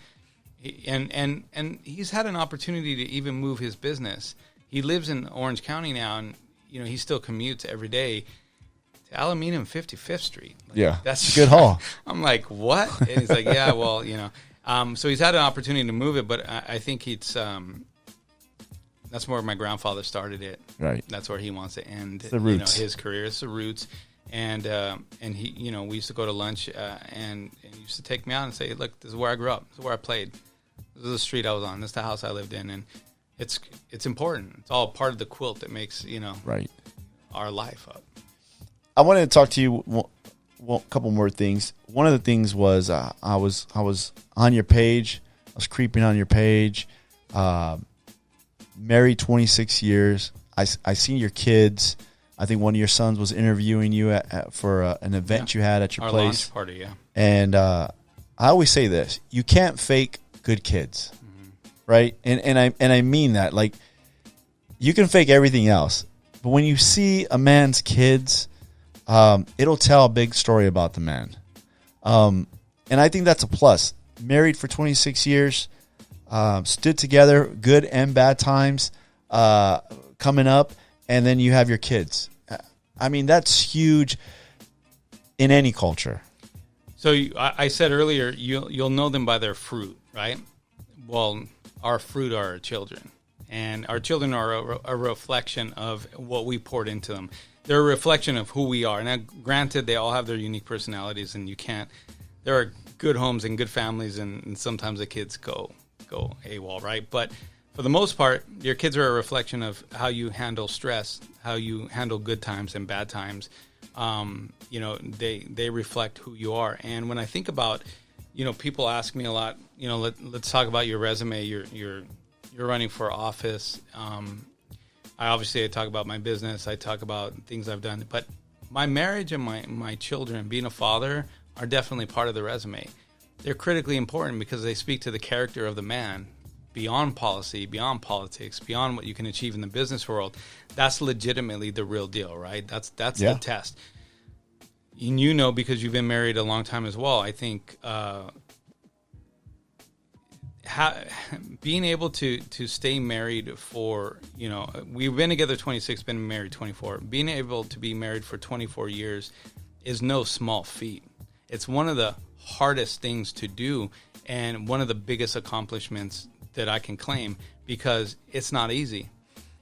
C: and he's had an opportunity to even move his business. He lives in Orange County now, and he still commutes every day to Alameda and 55th Street. Like,
B: that's a good haul.
C: I'm like, what? And he's like, yeah, well, so he's had an opportunity to move it, but I think it's that's where my grandfather started it.
B: Right.
C: That's where he wants to end.
B: It's the roots.
C: His career. It's the roots. And he, we used to go to lunch, and he used to take me out and say, look, this is where I grew up. This is where I played. This is the street I was on. This is the house I lived in. And it's important. It's all part of the quilt that makes, our life up.
B: I wanted to talk to you a couple more things. One of the things was I was on your page. I was creeping on your page. Married 26 years. I seen your kids. I think one of your sons was interviewing you for an event you had at your
C: Our
B: place.
C: launch party, yeah.
B: And I always say this: you can't fake good kids, right? And I mean that. Like, you can fake everything else, but when you see a man's kids, it'll tell a big story about the man. And I think that's a plus. Married for 26 years, stood together, good and bad times coming up. And then you have your kids. I mean, that's huge in any culture.
C: So I said earlier, you'll know them by their fruit, right? Well, our fruit are our children. And our children are a reflection of what we poured into them. They're a reflection of who we are. Now, granted, they all have their unique personalities, and there are good homes and good families, and sometimes the kids go AWOL, right? But for the most part, your kids are a reflection of how you handle stress, how you handle good times and bad times. They reflect who you are. And when I think about, people ask me a lot, let's talk about your resume. You're running for office. I talk about my business. I talk about things I've done. But my marriage and my children, being a father, are definitely part of the resume. They're critically important because they speak to the character of the man beyond policy, beyond politics, beyond what you can achieve in the business world. That's legitimately the real deal, right? That's the test. And because you've been married a long time as well, I think being able to stay married for, we've been together 26, been married 24. Being able to be married for 24 years is no small feat. It's one of the hardest things to do and one of the biggest accomplishments that I can claim, because it's not easy.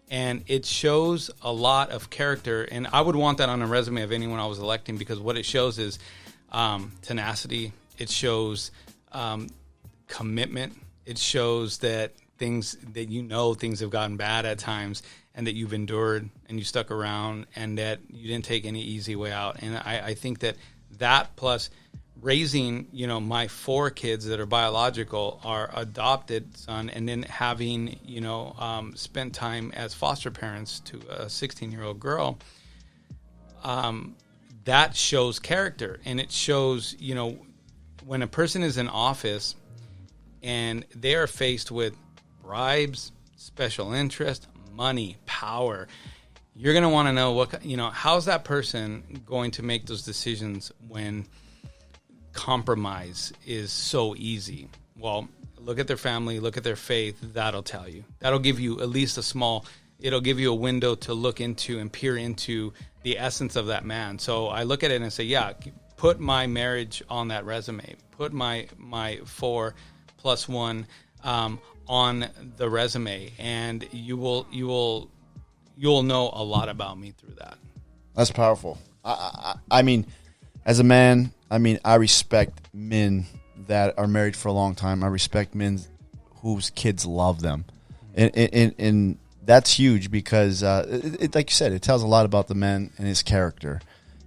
C: And it shows a lot of character, and I would want that on a resume of anyone I was electing, because what it shows is tenacity. It shows commitment. It shows that things have gotten bad at times, and that you've endured and you stuck around, and that you didn't take any easy way out. And I think that plus raising, my 4 kids that are biological, our adopted son, and then having, spent time as foster parents to a 16-year-old girl, that shows character. And it shows, when a person is in office and they are faced with bribes, special interest, money, power, you're going to want to know how's that person going to make those decisions when compromise is so easy. Well, look at their family, look at their faith. That'll tell you. That'll give you at least it'll give you a window to look into and peer into the essence of that man. So I look at it and say, yeah, put my marriage on that resume. Put my 4 + 1 on the resume, and you'll know a lot about me through that.
B: That's powerful. I mean, as a man, I respect men that are married for a long time. I respect men whose kids love them. And that's huge because, like you said, it tells a lot about the man and his character.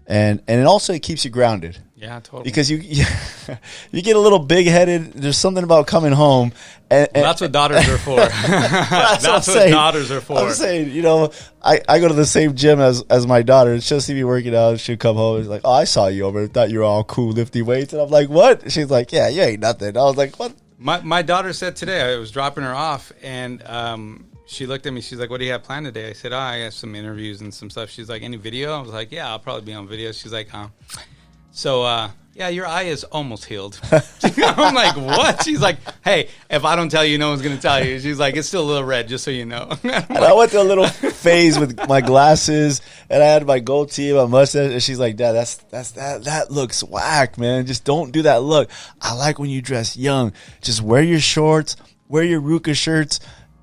B: And it also keeps you grounded.
C: Yeah, totally.
B: Because you get a little big-headed. There's something about coming home. And
C: that's what daughters are for. That's what daughters are for.
B: I'm saying, I go to the same gym as my daughter, and she'll see me working out, and she'll come home and like, oh, I saw you over there. Thought you were all cool lifting weights. And I'm like, what? She's like, yeah, you ain't nothing. I was like, what?
C: My daughter said today, I was dropping her off, and she looked at me. She's like, what do you have planned today? I said, I have some interviews and some stuff. She's like, any video? I was like, yeah, I'll probably be on video. She's like, So, yeah, your eye is almost healed. I'm like, what? She's like, hey, if I don't tell you, no one's going to tell you. She's like, it's still a little red, just so you know.
B: And I went through a little phase with my glasses, and I had my goatee, my mustache, and she's like, Dad, that looks whack, man. Just don't do that look. I like when you dress young. Just wear your shorts, wear your Ruka shirts.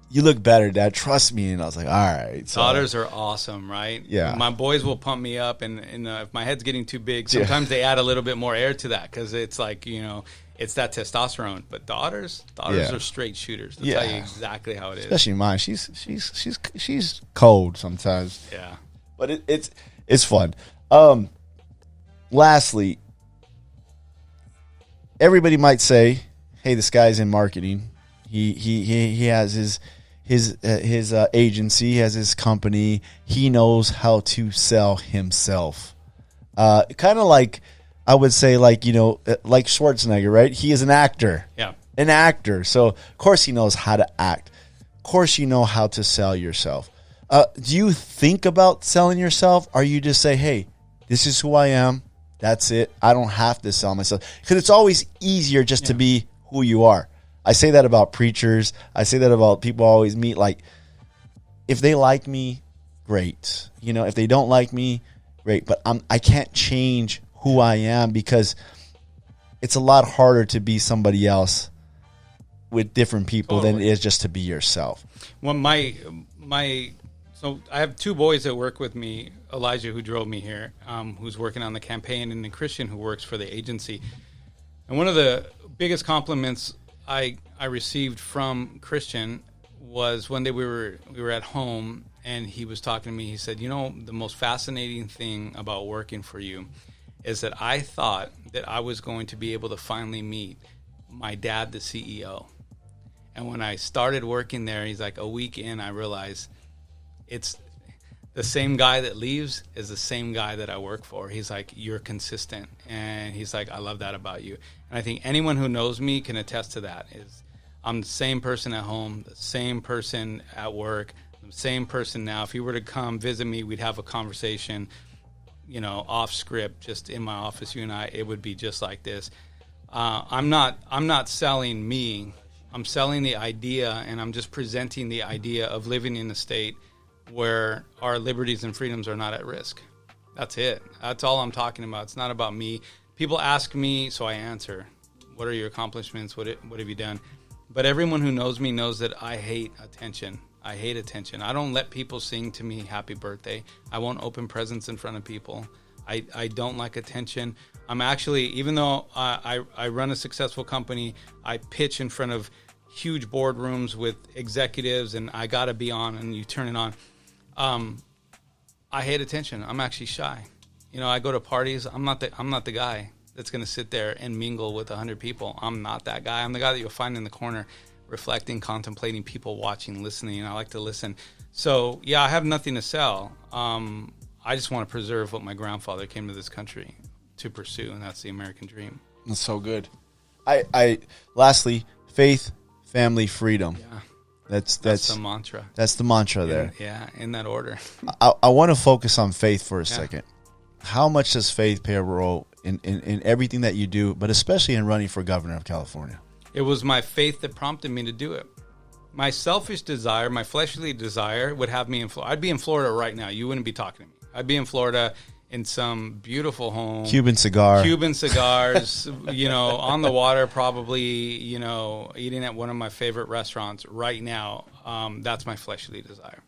B: You look better, Dad. Trust me. And I was like, all right. So,
C: daughters are awesome, right?
B: Yeah.
C: My boys will pump me up, and if my head's getting too big, sometimes they add a little bit more air to that because it's like, it's that testosterone. But daughters are straight shooters. They'll tell you exactly how it is.
B: Especially mine. She's cold sometimes.
C: Yeah.
B: But it's fun. Lastly, everybody might say, hey, this guy's in marketing. He has his agency, he has his company. He knows how to sell himself. Kind of like, I would say, like Schwarzenegger, right? He is an actor.
C: Yeah.
B: An actor. So, of course, he knows how to act. Of course, you know how to sell yourself. Do you think about selling yourself? Or you just say, hey, this is who I am. That's it. I don't have to sell myself. Because it's always easier just to be who you are. I say that about preachers. I say that about people I always meet. Like, if they like me, great. If they don't like me, great. But I can't change who I am because it's a lot harder to be somebody else with different people than
C: Totally.
B: it is just to be yourself.
C: Well, so I have two boys that work with me, Elijah, who drove me here, who's working on the campaign, and then Christian, who works for the agency. And one of the biggest compliments I received from Christian was one day we were at home, and he was talking to me. He said, the most fascinating thing about working for you is that I thought that I was going to be able to finally meet my dad, the CEO. And when I started working there, he's like, a week in, I realized it's the same guy that leaves is the same guy that I work for. He's like, you're consistent. And he's like, I love that about you. And I think anyone who knows me can attest to that. Is I'm the same person at home, the same person at work, the same person now. If you were to come visit me, we'd have a conversation, off script, just in my office, you and I, it would be just like this. I'm not selling me. I'm selling the idea, and I'm just presenting the idea of living in a state where our liberties and freedoms are not at risk. That's it. That's all I'm talking about. It's not about me. People ask me, so I answer. What are your accomplishments? What have you done? But everyone who knows me knows that I hate attention. I hate attention. I don't let people sing to me happy birthday. I won't open presents in front of people. I don't like attention. I'm actually, even though I run a successful company, I pitch in front of huge boardrooms with executives, and I got to be on, and you turn it on. I hate attention. I'm actually shy. I go to parties. I'm not the guy that's going to sit there and mingle with 100 people. I'm not that guy. I'm the guy that you'll find in the corner, reflecting, contemplating, people watching, listening. I like to listen. So yeah, I have nothing to sell. I just want to preserve what my grandfather came to this country to pursue, and that's the American dream.
B: That's so good. I lastly, faith, family, freedom.
C: Yeah.
B: That's
C: the mantra.
B: That's the mantra there.
C: Yeah, in that order.
B: I want to focus on faith for a second. How much does faith play a role in everything that you do, but especially in running for governor of California?
C: It was my faith that prompted me to do it. My selfish desire, my fleshly desire would have me in Florida. I'd be in Florida right now. You wouldn't be talking to me. I'd be in Florida in some beautiful home.
B: Cuban cigars,
C: on the water, probably, eating at one of my favorite restaurants right now. That's my fleshly desire.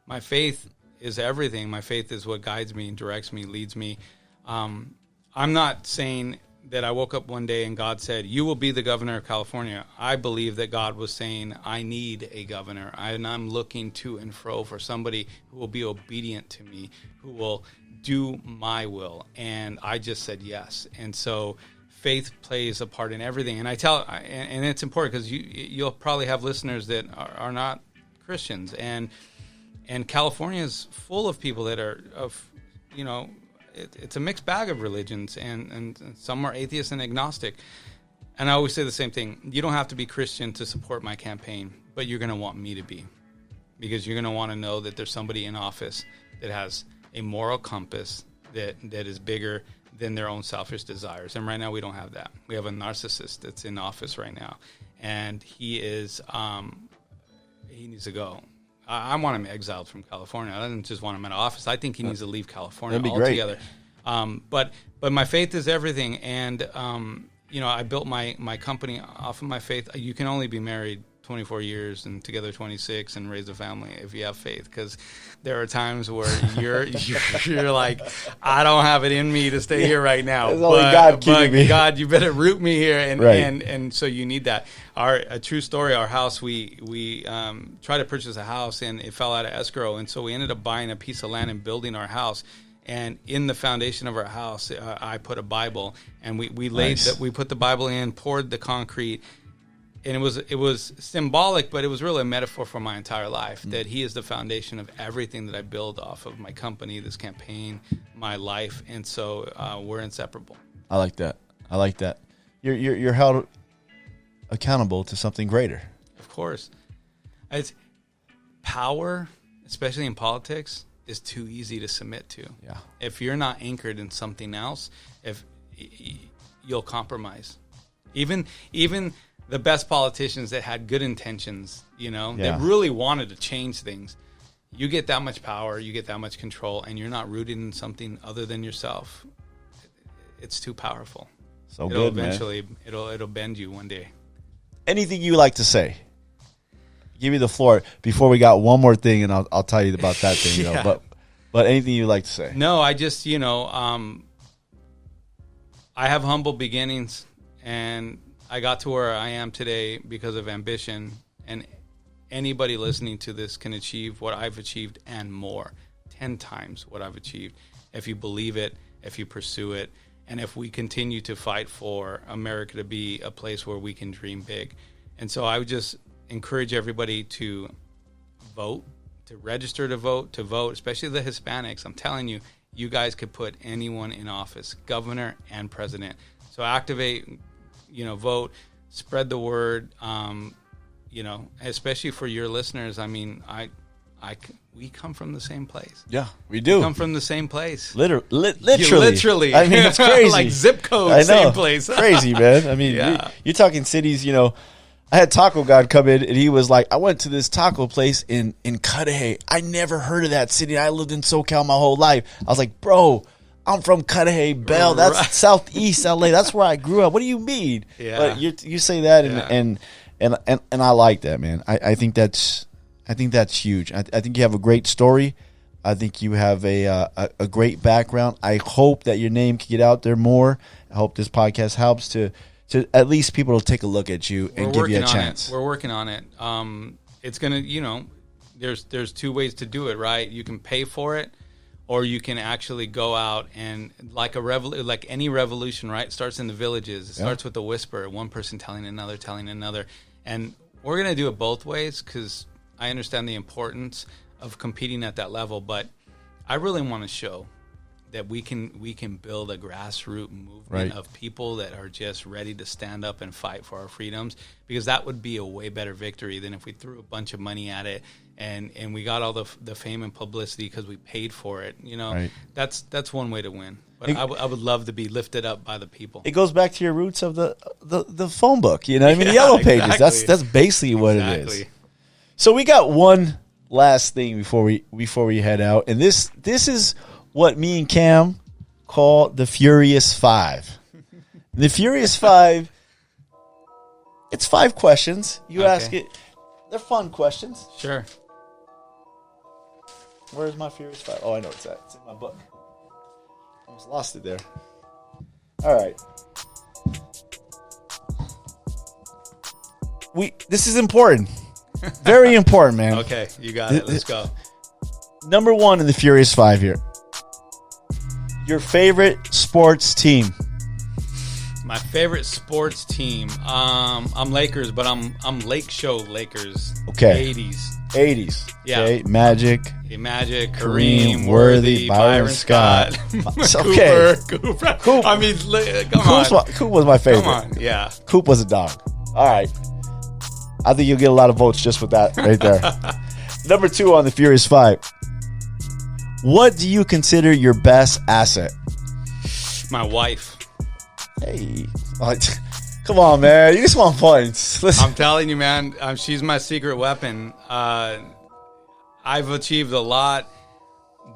C: My faith is everything. My faith is what guides me and directs me, leads me. I'm not saying that I woke up one day and God said, you will be the governor of California. I believe that God was saying, I need a governor. And I'm looking to and fro for somebody who will be obedient to me, who will do my will. And I just said yes. And so faith plays a part in everything. And and it's important because you'll probably have listeners that are not Christians. And California is full of people that are it's a mixed bag of religions, and some are atheists and agnostic. And I always say the same thing. You don't have to be Christian to support my campaign, but you're going to want me to be, because you're going to want to know that there's somebody in office that has a moral compass that is bigger than their own selfish desires. And right now we don't have that. We have a narcissist that's in office right now, and he is he needs to go. I want him exiled from California. I don't just want him out of office. I think he needs to leave California altogether. But my faith is everything. And, I built my company off of my faith. You can only be married 24 years and together 26 and raise a family if you have faith, because there are times where you're like, I don't have it in me to stay here right now.
B: It's only God keeping me.
C: God, you better root me here, and
B: right.
C: and so you need that. A true story. Our house, we tried to purchase a house and it fell out of escrow, and so we ended up buying a piece of land and building our house. And in the foundation of our house, I put a Bible, and we laid that. We put the Bible in, poured the concrete. And it was symbolic, but it was really a metaphor for my entire life, that he is the foundation of everything that I build off of: my company, this campaign, my life. And so we're inseparable.
B: I like that. You're held accountable to something greater.
C: Of course. It's power, especially in politics, is too easy to submit to.
B: Yeah.
C: If you're not anchored in something else, you'll compromise. Even the best politicians that had good intentions, that really wanted to change things, you get that much power, you get that much control, and you're not rooted in something other than yourself. It's too powerful.
B: So good,
C: eventually, man. It'll bend you one day.
B: anything you like to say? Give me the floor before we got one more thing, and I'll tell you about that thing.
C: Yeah.
B: But anything you like to say?
C: No, I just I have humble beginnings, and I got to where I am today because of ambition. And anybody listening to this can achieve what I've achieved and more, 10 times what I've achieved, if you believe it, if you pursue it, and if we continue to fight for America to be a place where we can dream big. And so I would just encourage everybody to vote, to register to vote, especially the Hispanics. I'm telling you, you guys could put anyone in office, governor and president. So activate, vote, spread the word, especially for your listeners. I mean, we come from the same place.
B: Yeah, we do.
C: We come from the same place.
B: Literally.
C: I
B: mean, it's crazy.
C: Like zip code,
B: I know.
C: same place.
B: Crazy, man. I mean,
C: Yeah.
B: you're talking cities, I had Taco God come in, and he was like, I went to this taco place in Cudahy. I never heard of that city. I lived in SoCal my whole life. I was like, bro, I'm from Cudahy, Bell. That's
C: Right.
B: Southeast LA. That's where I grew up. What do you mean?
C: Yeah.
B: But you say that,
C: Yeah.
B: and I like that, man. I think that's huge. I think you have a great story. I think you have a great background. I hope that your name can get out there more. I hope this podcast helps to at least people to take a look at you and give you a chance.
C: We're working on it. It's gonna, there's two ways to do it, right? You can pay for it, or you can actually go out and like any revolution, right? It starts in the villages. It starts with a whisper, one person telling another, and we're gonna do it both ways because I understand the importance of competing at that level, but I really want to show that we can build a grassroots movement of people that are just ready to stand up and fight for our freedoms, because that would be a way better victory than if we threw a bunch of money at it and we got all the fame and publicity because we paid for it. That's one way to win. But I would love to be lifted up by the people.
B: It goes back to your roots of the phone book, the Yellow Pages.
C: Exactly.
B: That's basically what it is. So we got one last thing before we head out, and this is what me and Cam call the Furious Five. The Furious Five, it's 5 questions. You ask it. They're fun questions.
C: Sure.
B: Where's my Furious Five? Oh, I know it's at. It's in my book. Almost lost it there. All right. This is important. Very important, man.
C: Okay, you got it. Let's go.
B: Number 1 in the Furious Five here. Your favorite sports team?
C: My favorite sports team. I'm Lakers, but I'm Lake Show Lakers.
B: Okay.
C: 80s. Yeah.
B: Okay. Magic,
C: Kareem, Worthy, Byron Scott.
B: Okay.
C: Cooper.
B: Coop.
C: I mean, come on.
B: Coop was my favorite.
C: Come on. Yeah.
B: Coop was a dog. All right. I think you'll get a lot of votes just with that right there. Number 2 on the Furious Five. What do you consider your best asset?
C: My wife.
B: Hey. Come on, man. You just want points. Listen.
C: I'm telling you, man. She's my secret weapon. I've achieved a lot,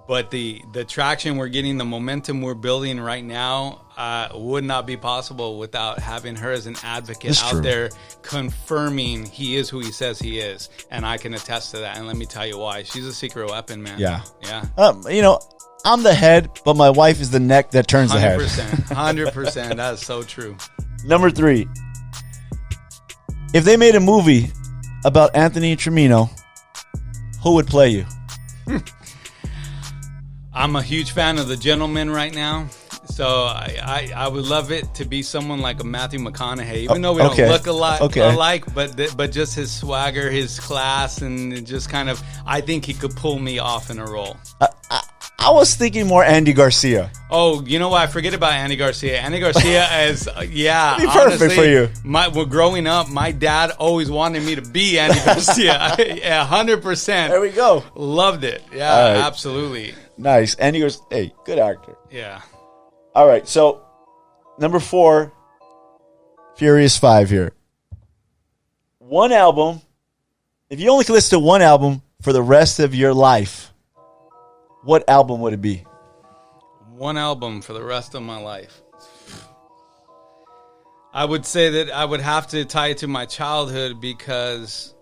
C: but the traction we're getting, the momentum we're building right now would not be possible without having her as an advocate out there confirming he is who he says he is. And I can attest to that. And let me tell you why. She's a secret weapon, man.
B: Yeah.
C: Yeah.
B: I'm the head, but my wife is the neck that turns the head.
C: 100%. That's so true.
B: Number 3. If they made a movie about Anthony Trimino, who would play you?
C: I'm a huge fan of The Gentleman right now. So I would love it to be someone like a Matthew McConaughey, even though we don't look a lot alike, but just his swagger, his class, and just kind of, I think he could pull me off in a role.
B: I was thinking more Andy Garcia.
C: Oh, you know what? I forget about Andy Garcia. Andy Garcia is, yeah.
B: Be perfect for you.
C: Well, growing up, my dad always wanted me to be Andy Garcia. 100%.
B: There we go.
C: Loved it. Yeah,
B: right.
C: Absolutely.
B: Nice. Andy Garcia, hey, good actor.
C: Yeah.
B: All right, so number 4, Furious Five here. One album. If you only could listen to one album for the rest of your life, what album would it be?
C: One album for the rest of my life. I would say that I would have to tie it to my childhood because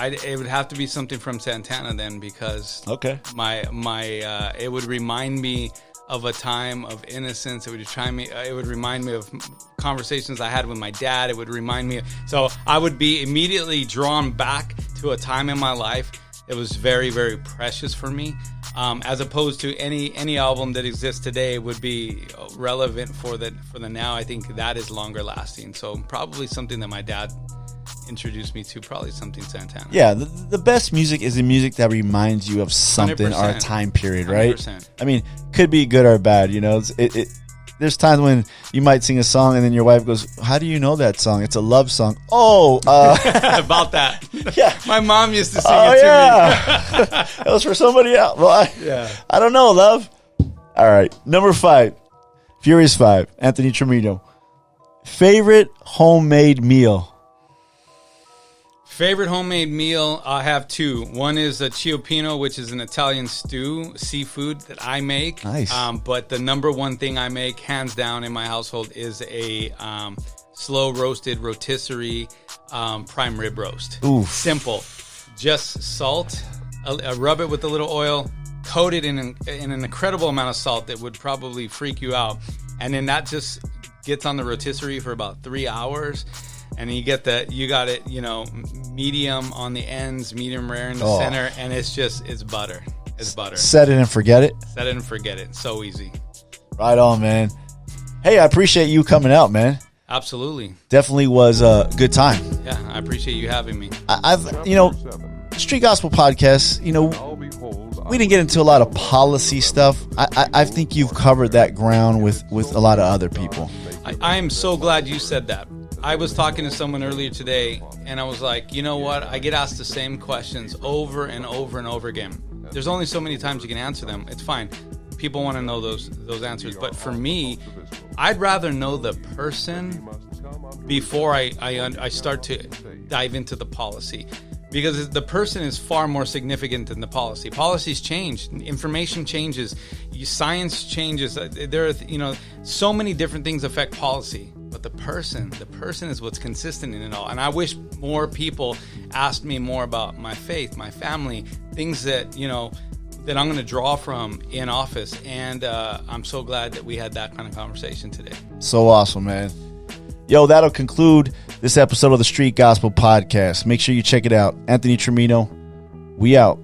C: it would have to be something from Santana then, because
B: Okay.
C: it would remind me of a time of innocence. It would remind me of conversations I had with my dad. It would remind me. So I would be immediately drawn back to a time in my life that was very, very precious for me. As opposed to any album that exists today would be relevant for the now. I think that is longer lasting. So probably something that my dad introduced me to, probably something Santana.
B: Yeah, the best music is the music that reminds you of something
C: 100%.
B: or a time period, right?
C: 100%.
B: I mean, could be good or bad, you know. There's times when you might sing a song and then your wife goes, "How do you know that song? It's a love song." Oh,
C: About that.
B: yeah.
C: My mom used to sing
B: Oh,
C: it to me.
B: yeah. That was for somebody else. Well, I don't know, love. All right. Number 5. Furious 5. Anthony Trimino. Favorite homemade meal?
C: Favorite homemade meal, I have 2. One is a ciampino, which is an Italian stew, seafood that I make.
B: Nice.
C: But the number one thing I make, hands down, in my household is a slow roasted rotisserie prime rib roast.
B: Oof.
C: Simple. Just salt, rub it with a little oil, coat it in an incredible amount of salt that would probably freak you out. And then that just gets on the rotisserie for about 3 hours. And you got it, medium on the ends, medium rare in the center, and it's butter. It's butter.
B: Set it and forget it.
C: Set it and forget it. So easy.
B: Right on, man. Hey, I appreciate you coming out, man.
C: Absolutely.
B: Definitely was a good time.
C: Yeah, I appreciate you having me.
B: I've Street Gospel Podcast, we didn't get into a lot of policy stuff. I think you've covered that ground with a lot of other people.
C: I am so glad you said that. I was talking to someone earlier today, and I was like, you know what? I get asked the same questions over and over and over again. There's only so many times you can answer them. It's fine. People want to know those answers. But for me, I'd rather know the person before I start to dive into the policy. Because the person is far more significant than the policy. Policies change. Information changes. Science changes. There are, so many different things affect policy. But the person is what's consistent in it all. And I wish more people asked me more about my faith, my family, things that, that I'm going to draw from in office. And I'm so glad that we had that kind of conversation today.
B: So awesome, man. Yo, that'll conclude this episode of the Street Gospel Podcast. Make sure you check it out. Anthony Trimino, we out.